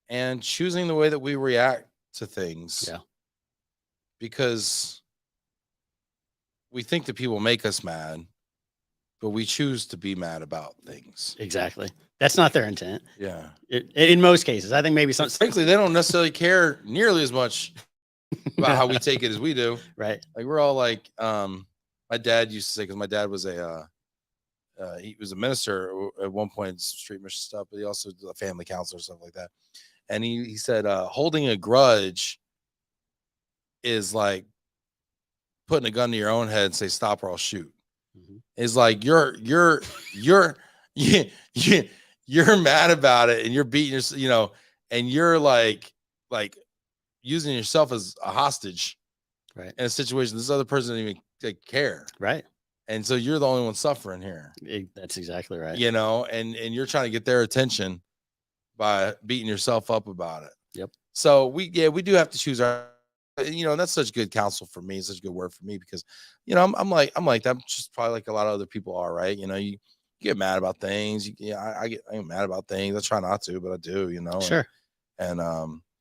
And choosing the way that we react to things. Yeah. Because we think that people make us mad, but we choose to be mad about things. Exactly. That's not their intent. Yeah. In most cases, I think maybe some. Frankly, they don't necessarily care nearly as much about how we take it as we do. Right. Like we're all like, my dad used to say, because my dad was he was a minister at one point, street mission stuff, but he also did a family counselor, stuff like that. And he said, holding a grudge is like putting a gun to your own head and say, stop or I'll shoot. Mm-hmm. It's like you're mad about it and you're beating yourself, and you're like using yourself as a hostage, right, in a situation this other person doesn't even care, right, and so you're the only one suffering here. That's exactly right. And you're trying to get their attention by beating yourself up about it. Yep. So we do have to choose our, and that's such good counsel for me, such a good word for me, because I'm like that, just probably like a lot of other people are, right? You get mad about things. I get mad about things. I try not to, but I do, Sure. And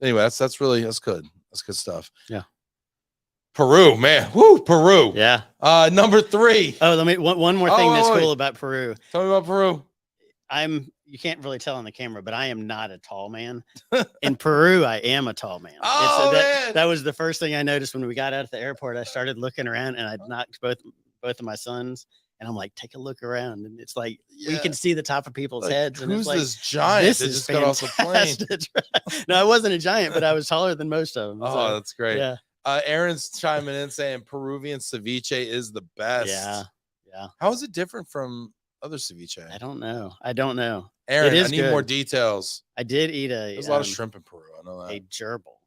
anyway, that's good. That's good stuff. Yeah. Peru, man. Woo, Peru. Yeah. Number 3. Oh, let me one more thing that's cool about Peru. Tell me about Peru. You can't really tell on the camera, but I am not a tall man. In Peru, I am a tall man. Oh, man. That was the first thing I noticed when we got out at the airport. I started looking around and I knocked both of my sons. And I'm like, take a look around. And it's like, we can see the top of people's heads. And who's it's like, this giant this that is just got off the plane? No, I wasn't a giant, but I was taller than most of them. Oh, that's great. Yeah. Aaron's chiming in saying Peruvian ceviche is the best. Yeah. Yeah. How is it different from other ceviche? I don't know. Aaron, I need more details. I did eat There's a lot of shrimp in Peru. I know that. A gerbil.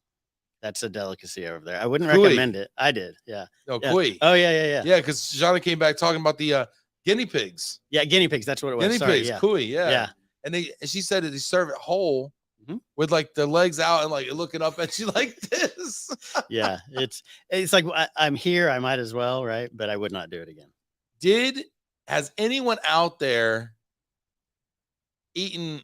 That's a delicacy over there. I wouldn't recommend it. I did. Yeah. No, cuy. Oh, yeah. Yeah, because Jana came back talking about the guinea pigs. Yeah, guinea pigs. That's what it was. Guinea pigs, cuy. Yeah. Yeah. And she said that they serve it whole with like their legs out and like looking up at you like this. Yeah, it's like I'm here. I might as well, right? But I would not do it again. Has anyone out there eaten?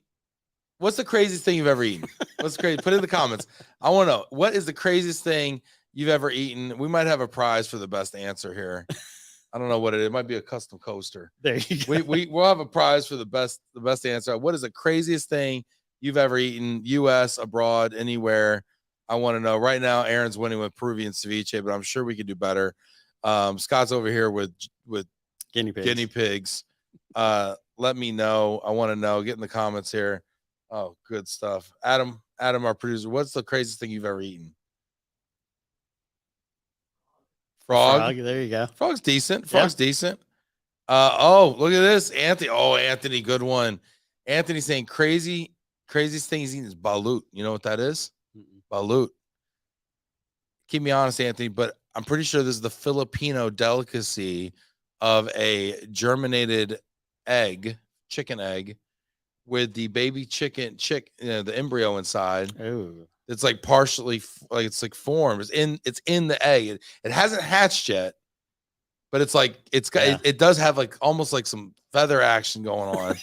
What's the craziest thing you've ever eaten? What's crazy? Put it in the comments. I want to know, what is the craziest thing you've ever eaten? We might have a prize for the best answer here. I don't know what it is. It might be a custom coaster. There you go. We'll have a prize for the best answer. What is the craziest thing you've ever eaten, U.S., abroad, anywhere? I want to know. Right now, Aaron's winning with Peruvian ceviche, but I'm sure we could do better. Scott's over here with guinea pigs. Let me know. I want to know. Get in the comments here. Oh, good stuff. Adam, our producer, what's the craziest thing you've ever eaten? Frog. There you go. Frog's decent. Decent. Oh, look at this. Anthony, good one. Anthony saying craziest thing he's eaten is balut. You know what that is? Balut. Keep me honest, Anthony, but I'm pretty sure this is the Filipino delicacy of a germinated chicken egg, with the baby the embryo inside. Oh, it's like partially it's like formed. It's in the egg. It hasn't hatched yet, but it's like it does have like almost like some feather action going on,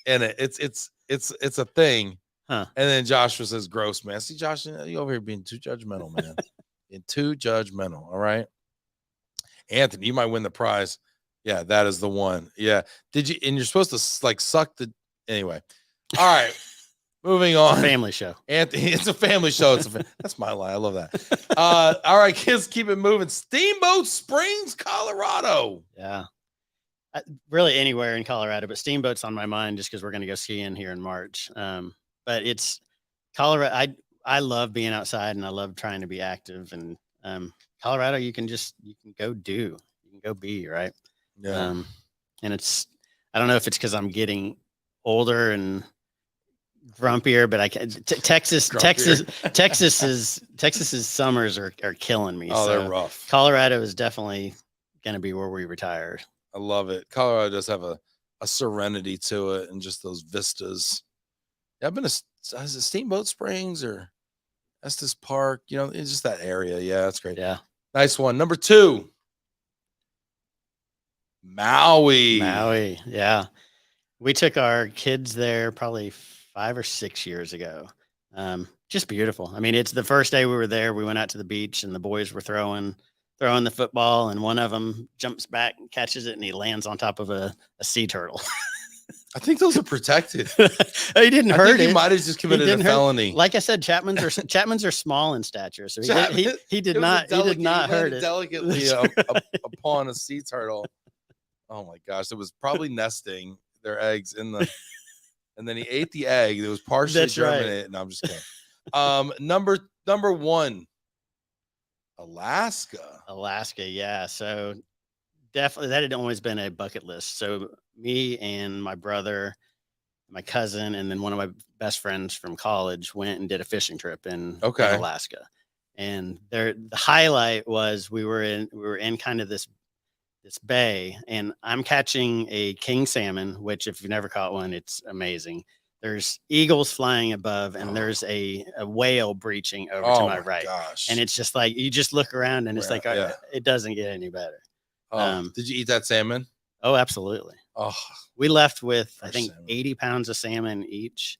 and it's a thing. Huh. And then Joshua says, "Gross, man." See, Josh, you over here being too judgmental, man. Being too judgmental. All right, Anthony, you might win the prize. Yeah, that is the one. Yeah. Did you? And you're supposed to like suck the. Anyway. All right. Moving on. It's a family show. Anthony, it's a family show. That's my line. I love that. All right, kids, keep it moving. Steamboat Springs, Colorado. Yeah. Really anywhere in Colorado, but Steamboat's on my mind just because we're going to go skiing here in March. But it's Colorado. I love being outside and I love trying to be active. And Colorado, you can go be, right? Yeah. And I don't know if it's because I'm getting older and grumpier, but I can Texas's summers are killing me. Oh, so they're rough. Colorado is definitely going to be where we retire. I love it. Colorado does have a serenity to it and just those vistas. Yeah, I've been to is it Steamboat Springs or Estes Park. You know, it's just that area. Yeah, that's great. Yeah. Nice one. Number 2. Maui. Maui. Yeah. We took our kids there probably 5 or 6 years ago. Just beautiful. I mean, it's the first day we were there. We went out to the beach and the boys were throwing the football, and one of them jumps back and catches it, and he lands on top of a sea turtle. I think those are protected. He didn't I hurt think it. he might have just committed a felony. Like I said, Chapmans are small in stature, so he did not hurt it delicately upon a sea turtle. Oh my gosh, it was probably nesting their eggs in the, and then he ate the egg that was partially That's germinated. right. No, I'm just kidding. Number 1, Alaska. Yeah. So definitely that had always been a bucket list. So me and my brother, my cousin, and then one of my best friends from college went and did a fishing trip in Alaska. And the highlight was we were in kind of this bay, and I'm catching a king salmon, which if you've never caught one, it's amazing. There's eagles flying above, and there's a whale breaching over to my right. Gosh. And it's just like, you just look around and it's like, it doesn't get any better. Did you eat that salmon? Oh, absolutely. Oh, we left with, I think, 80 pounds of salmon each.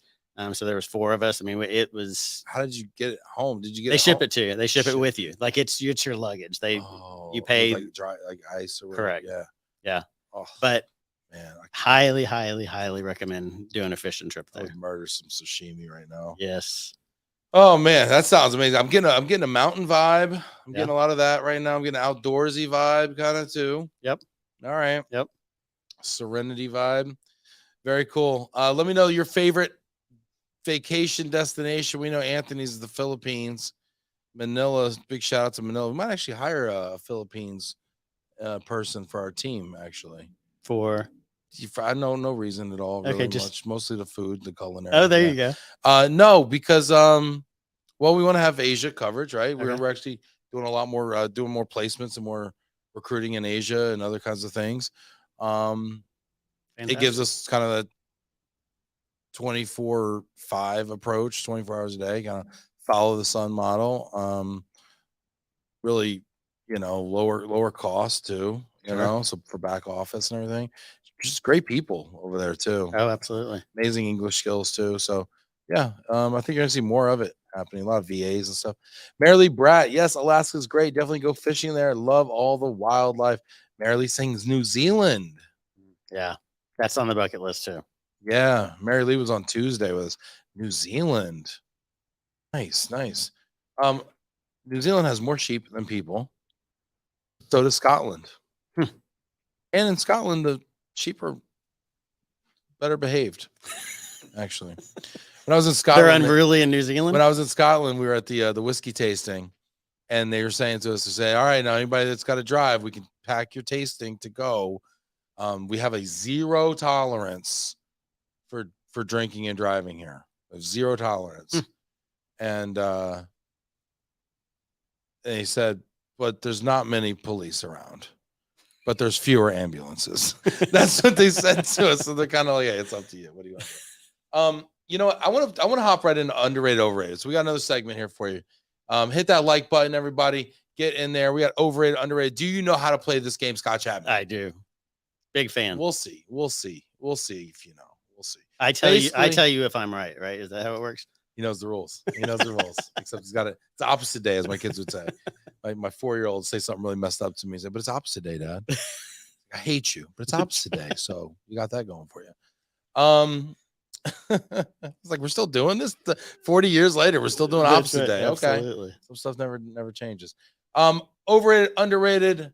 So there was 4 of us. I mean, it was. How did you get it home? Did you get? They ship it to you. They ship it with you. Like it's your luggage. You pay like dry, like ice or whatever. Correct. Yeah. Oh, but man, highly recommend doing a fishing trip I there. would murder some sashimi right now. Yes. Oh man, that sounds amazing. I'm getting a mountain vibe. I'm getting a lot of that right now. I'm getting an outdoorsy vibe kind of too. Yep. All right. Yep. Serenity vibe. Very cool. Let me know your favorite vacation destination. We know Anthony's the Philippines. Manila, big shout out to Manila. We might actually hire a Philippines person for our team, actually. For no reason at all. Really okay, mostly the food, the culinary. Oh, there you go. No, because we want to have Asia coverage, right? Okay. We're actually doing a lot more, doing more placements and more recruiting in Asia and other kinds of things. It gives us kind of a 24/5 approach, 24 hours a day, kind of follow the sun model. Really, lower cost too, so for back office and everything. Just great people over there too. Oh, absolutely. Amazing English skills too. So yeah, I think you're gonna see more of it happening. A lot of VAs and stuff. Marilee Bratt, yes, Alaska's great. Definitely go fishing there. Love all the wildlife. Marilee sings New Zealand. Yeah, that's on the bucket list too. Yeah, Marilee was on Tuesday with us. New Zealand. Nice. New Zealand has more sheep than people. So does Scotland. And in Scotland, the sheep are better behaved, actually. When I was in Scotland, they're unruly in New Zealand. When I was in Scotland, we were at the whiskey tasting, and they were saying to us all right, now anybody that's got to drive, we can pack your tasting to go. We have a 0 tolerance for drinking and driving here. A 0 tolerance. And he said, but there's not many police around, but there's fewer ambulances. That's what they said to us. So they're kind of like, hey, it's up to you. What do you want to do? You know what? I want to hop right into underrated, overrated. So we got another segment here for you. Hit that like button, everybody. Get in there. We got overrated, underrated. Do you know how to play this game, Scott Chapman? I do. Big fan. We'll see if you know. We'll see. I tell you if I'm right. Right? Is that how it works? He knows the rules. Except he's got it's the opposite day, as my kids would say. My 4-year-old say something really messed up to me. Say, but it's opposite day, Dad. I hate you, but it's opposite day. So you got that going for you. It's like we're still doing this 40 years later. We're still doing opposite day. Absolutely. Okay. Some stuff never changes. Overrated, underrated.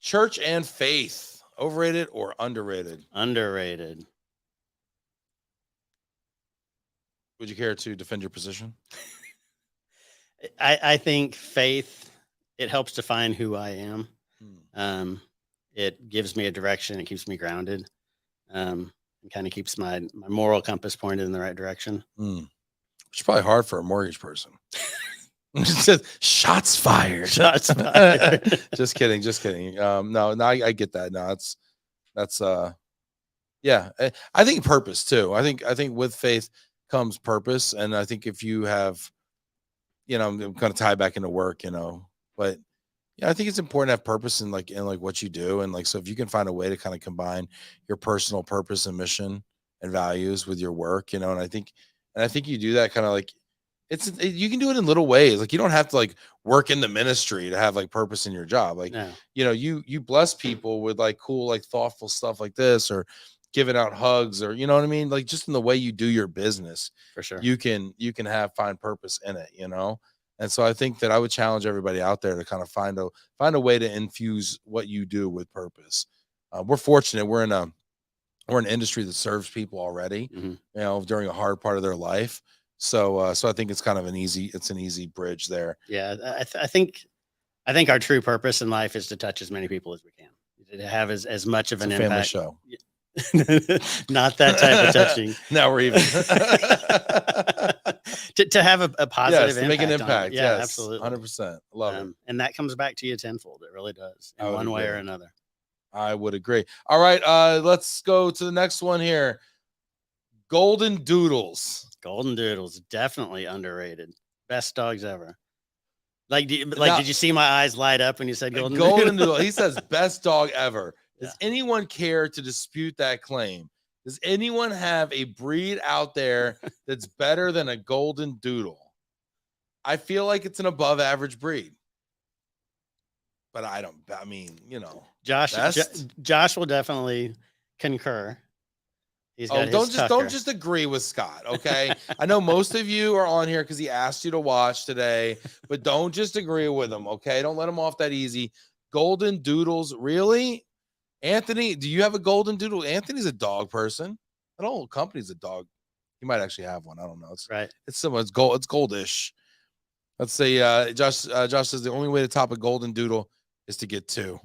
Church and faith. Overrated or underrated? Underrated. Would you care to defend your position? I think faith, it helps define who I am. It gives me a direction. It keeps me grounded. and kind of keeps my moral compass pointed in the right direction. Which is probably hard for a mortgage person. Just shots fired. Shots fired. Just kidding. No, I get that. No, that's yeah. I think purpose too. I think with faith comes purpose. And I think if you have, I'm going to tie back into work, but yeah, I think it's important to have purpose in like what you do. And like, so if you can find a way to kind of combine your personal purpose and mission and values with your work, and I think you do that kind of like, you can do it in little ways. Like you don't have to like work in the ministry to have like purpose in your job. Like, No. You bless people with like cool, like thoughtful stuff like this, or giving out hugs, or, you know what I mean? Like just in the way you do your business, For sure. you can find purpose in it, And so I think that I would challenge everybody out there to kind of find a way to infuse what you do with purpose. We're fortunate. We're in an industry that serves people already, during a hard part of their life. So I think it's kind of an easy bridge there. Yeah. I think our true purpose in life is to touch as many people as we can, to have as much of an Family impact. show. Not that type of touching. Now we're even. to have a positive impact. To make an impact. Yeah, Yes, absolutely. 100%. Love it. And that comes back to you tenfold. It really does, in one way or another. I would agree. All right, let's go to the next one here. Golden Doodles. Golden Doodles, definitely underrated. Best dogs ever. Did you see my eyes light up when you said Golden Doodle? He says best dog ever. Does anyone care to dispute that claim? Does anyone have a breed out there that's better than a Golden Doodle? I feel like it's an above average breed, but Josh will definitely concur. Don't just agree with Scott, okay? I know most of you are on here because he asked you to watch today, but don't just agree with him, okay? Don't let him off that easy. Golden Doodles, really? Anthony, do you have a Golden Doodle? Anthony's a dog person. That whole company's a dog. He might actually have one. I don't know. It's right. It's similar. It's gold. It's goldish. Let's say Josh says the only way to top a Golden Doodle is to get two.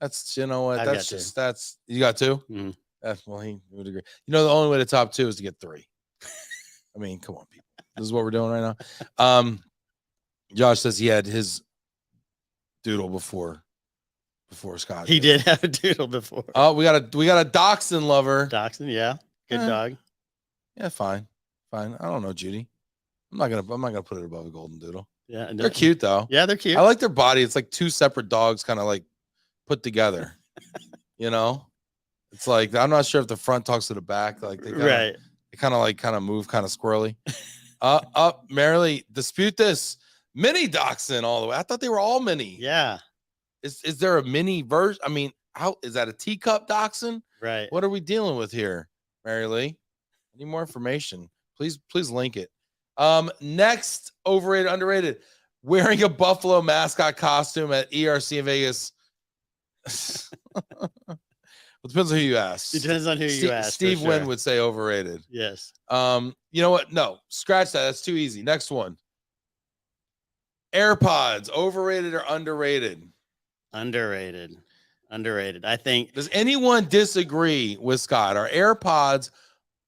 That's what. That's you got two. Mm-hmm. He would agree. The only way to top two is to get three. I mean, come on, people. This is what we're doing right now. Josh says he had his doodle before Scott. He did have a doodle before. Oh, we got a Dachshund lover. Dachshund, yeah, good dog. Yeah, fine. I don't know, Judy. I'm not gonna put it above a Golden Doodle. Yeah, they're cute though. Yeah, they're cute. I like their body. It's like two separate dogs, kind of like put together. It's like I'm not sure if the front talks to the back. Like they kind of move kind of squirrely. Up Marilee, dispute this. Mini Dachshund all the way. I thought they were all mini. Yeah. Is there a mini version? I mean, how is that a teacup Dachshund? Right. What are we dealing with here, Marilee? I need more information. Please link it. Next, overrated, underrated. Wearing a Buffalo mascot costume at ERC in Vegas. It depends on who you ask. It depends on who you ask. Steve Wynn would say overrated. Yes. You know what? No, scratch that. That's too easy. Next one. AirPods, overrated or underrated? Underrated. I think. Does anyone disagree with Scott? Are AirPods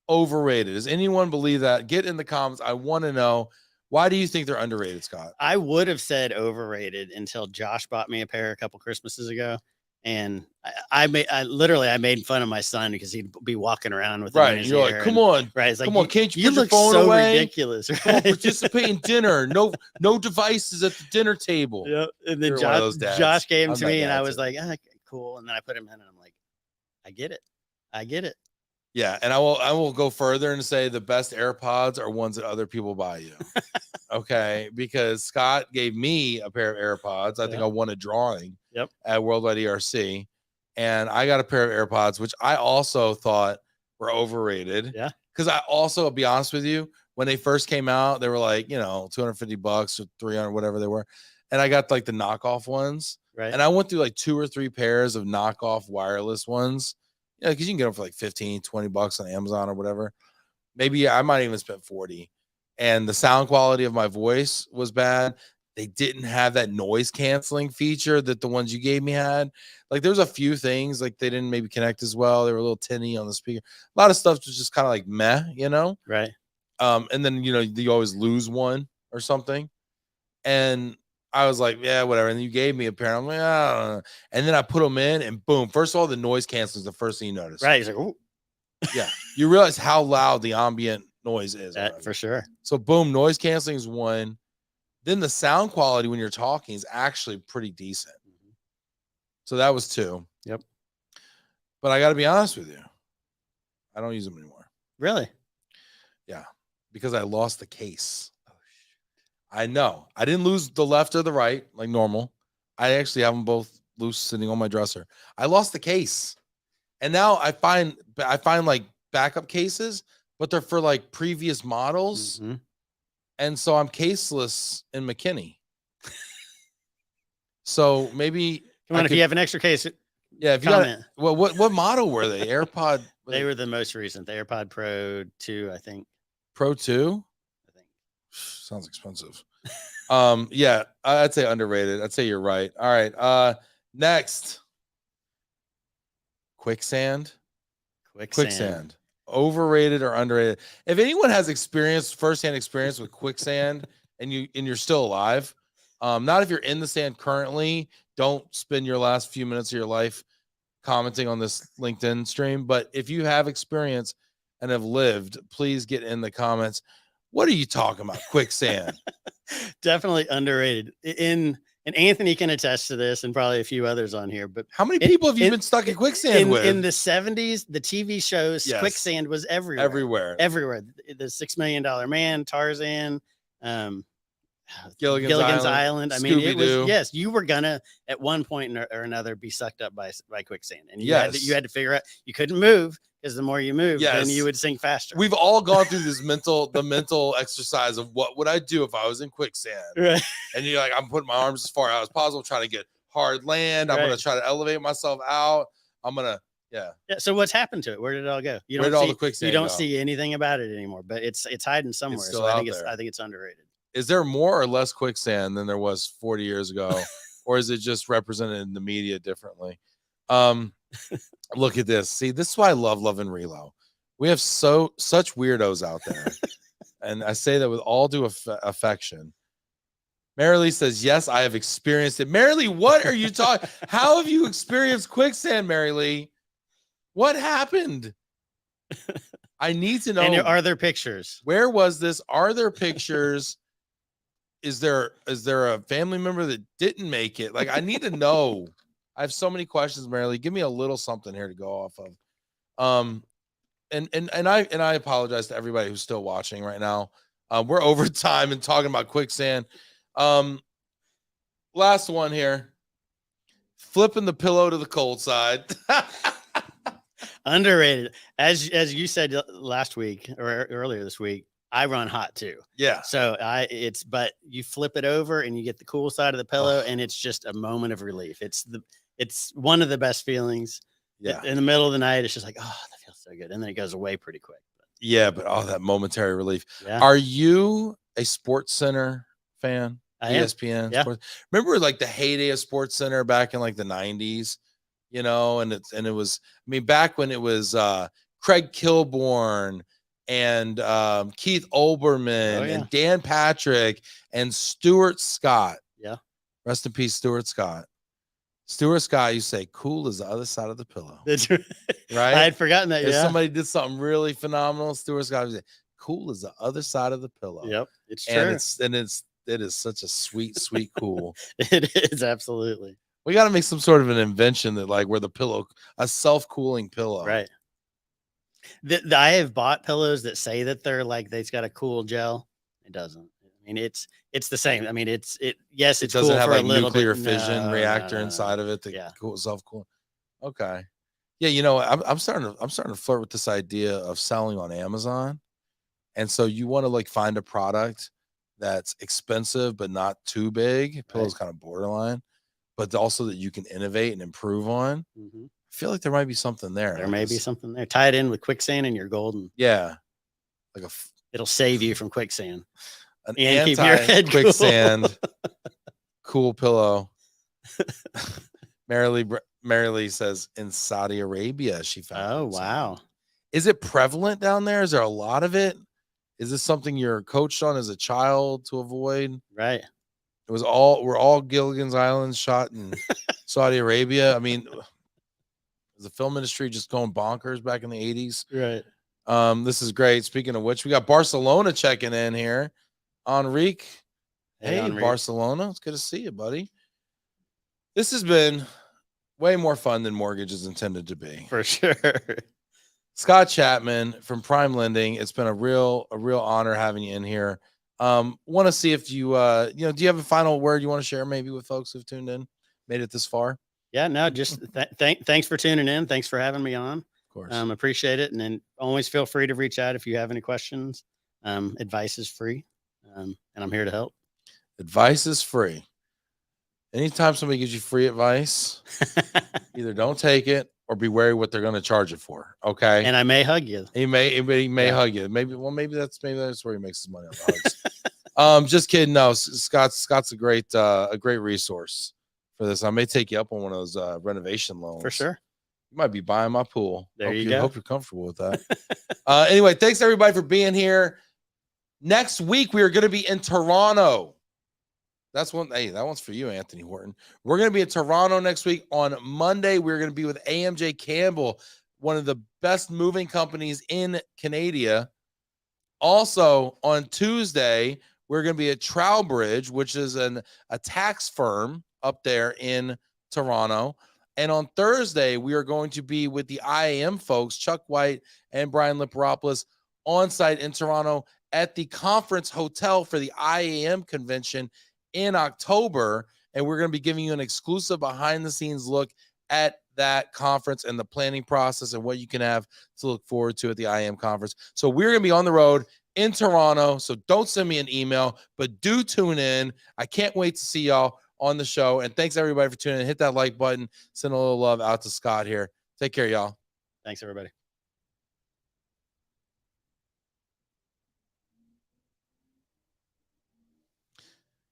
overrated? Does anyone believe that? Get in the comments. I want to know. Why do you think they're underrated, Scott? I would have said overrated until Josh bought me a pair a couple Christmases ago. And I made fun of my son because he'd be walking around with them in his you're ear like, come on, right? It's like, come on, can't you put your look phone so away? ridiculous, right? Don't participate in dinner. No devices at the dinner table. Yep. And then Josh gave him to me, and I was like, cool. And then I put him in, and I'm like, I get it. Yeah, and I will go further and say the best AirPods are ones that other people buy you. Okay, because Scott gave me a pair of AirPods. I think I won a drawing at Worldwide ERC, and I got a pair of AirPods, which I also thought were overrated. Yeah, because I'll be honest with you, when they first came out, they were like, $250 or 300, whatever they were, and I got like the knockoff ones. Right, and I went through like 2 or 3 pairs of knockoff wireless ones. Yeah, because you can get them for like $15-20 on Amazon or whatever. Maybe I might even spend $40. And the sound quality of my voice was bad. they didn't have that noise canceling feature that the ones you gave me had. Like there's a few things like they didn't maybe connect as well. They were a little tinny on the speaker. A lot of stuff was just kind of like meh, you know? Right. And then, you know, you always lose one or something. And I was like, yeah, whatever. And you gave me a pair. I'm like, I don't know. And then I put them in and boom. First of all, the noise canceling is the first thing you notice. Right. He's like, ooh. Yeah. You realize how loud the ambient noise is. For sure. So boom, noise canceling is one. Then the sound quality when you're talking is actually pretty decent. So that was 2. Yep. But I got to be honest with you. I don't use them anymore. Really? Yeah. Because I lost the case. I know. I didn't lose the left or the right like normal. I actually have them both loose sitting on my dresser. I lost the case. And now I find like backup cases, but they're for like previous models. Mm-hmm. And so I'm caseless in McKinney. So maybe come on, if you have an extra case, yeah, if you got well, what model were they? AirPod. They were the most recent, the AirPod Pro 2, I think. Pro 2? I think. Sounds expensive. Yeah, I'd say underrated. I'd say you're right. All right. Next. Quicksand. Overrated or underrated? If anyone has firsthand experience with quicksand and you're still alive, not if you're in the sand currently, don't spend your last few minutes of your life commenting on this LinkedIn stream. But if you have experience and have lived, please get in the comments. What are you talking about? Quicksand. Definitely underrated. And Anthony can attest to this, and probably a few others on here. But how many people have you been stuck in quicksand with? In the 70s, the TV shows, yes, quicksand was everywhere. Everywhere. The $6 Million Man, Tarzan, Gilligan's Island. I mean, it was, yes, you were gonna at one point or another be sucked up by quicksand, and you had to figure out you couldn't move, because the more you move, then you would sink faster. We've all gone through this mental exercise of what would I do if I was in quicksand, right? And you're like, I'm putting my arms as far out as possible, trying to get hard land. I'm gonna try to elevate myself out. I'm gonna So what's happened to it? Where did it all go? You don't see anything about it anymore, but it's hiding somewhere. So I think it's underrated. Is there more or less quicksand than there was 40 years ago, or is it just represented in the media differently? Look at this. See, this is why I love and Relo. We have such weirdos out there, and I say that with all due affection. Marilee says, yes, I have experienced it. Marilee, what are you talking? How have you experienced quicksand, Marilee? What happened? I need to know. And are there pictures? Where was this? Are there pictures? Is there a family member that didn't make it? Like, I need to know. I have so many questions, Marilee. Give me a little something here to go off of. And I apologize to everybody who's still watching right now. We're over time and talking about quicksand. Last one here. Flipping the pillow to the cold side. Underrated. As you said last week or earlier this week, I run hot too. Yeah. So but you flip it over and you get the cool side of the pillow, and it's just a moment of relief. It's one of the best feelings. Yeah. In the middle of the night, it's just like, oh, that feels so good. And then it goes away pretty quick. Yeah, but that momentary relief. Yeah. Are you a Sports Center fan? ESPN. Yeah. Remember like the heyday of Sports Center back in like the 90s, and it was, I mean, back when it was Craig Kilborn and Keith Olbermann and Dan Patrick and Stuart Scott. Yeah. Rest in peace, Stuart Scott. Stuart Scott, you say, cool as the other side of the pillow. That's right. I had forgotten that. If somebody did something really phenomenal, Stuart Scott would say, cool as the other side of the pillow. Yep. It's true. And it is such a sweet cool. It is, absolutely. We got to make some sort of an invention that like where the pillow, a self-cooling pillow. Right. I have bought pillows that say that they're like, they've got a cool gel. It doesn't. I mean, it's the same. I mean, it doesn't cool have for like a nuclear fission reactor inside of it to cool self-cool. Okay. Yeah, I'm starting to flirt with this idea of selling on Amazon. And so you want to like find a product that's expensive but not too big. Pillow's kind of borderline, but also that you can innovate and improve on. Mm-hmm. I feel like there might be something there. There may be something there. Tie it in with quicksand and you're golden. Yeah. It'll save you from quicksand. an And keep your head cool. anti-quicksand cool pillow. Marilee says in Saudi Arabia she found. Oh, wow. Is it prevalent down there? Is there a lot of it? Is this something you're coached on as a child to avoid? Right. We're all Gilligan's Islands shot in Saudi Arabia. I mean, is the film industry just going bonkers back in the 80s? Right. This is great. Speaking of which, we got Barcelona checking in here. Enrique. Hey, Enrique. Barcelona. It's good to see you, buddy. This has been way more fun than mortgage is intended to be. For sure. Scott Chapman from PrimeLending. It's been a real honor having you in here. Want to see if you do you have a final word you want to share maybe with folks who've tuned in, made it this far? Yeah, no, just thanks for tuning in. Thanks for having me on. Of course. Appreciate it. And then always feel free to reach out if you have any questions. Advice is free. And I'm here to help. Advice is free. Anytime somebody gives you free advice, either don't take it or be wary what they're going to charge it for. Okay. And I may hug you. He may hug you. Maybe that's where he makes his money on the hugs. Just kidding. No, Scott's a great resource for this. I may take you up on one of those renovation loans. For sure. You might be buying my pool. There you go. Hope you're comfortable with that. Anyway, thanks everybody for being here. Next week we are going to be in Toronto. That's one. Hey, that one's for you, Anthony Horton. We're going to be in Toronto next week. On Monday, we're going to be with AMJ Campbell, one of the best moving companies in Canada. Also, on Tuesday, we're going to be at Trowbridge, which is a tax firm up there in Toronto. And on Thursday, we are going to be with the IAM folks, Chuck White and Brian Liparopoulos, on site in Toronto at the Conference Hotel for the IAM convention in October, and we're going to be giving you an exclusive behind-the-scenes look at that conference and the planning process and what you can have to look forward to at the IAM conference. So we're going to be on the road in Toronto, so don't send me an email, but do tune in. I can't wait to see y'all on the show, and thanks everybody for tuning in. Hit that like button. Send a little love out to Scott here. Take care, y'all. Thanks, everybody.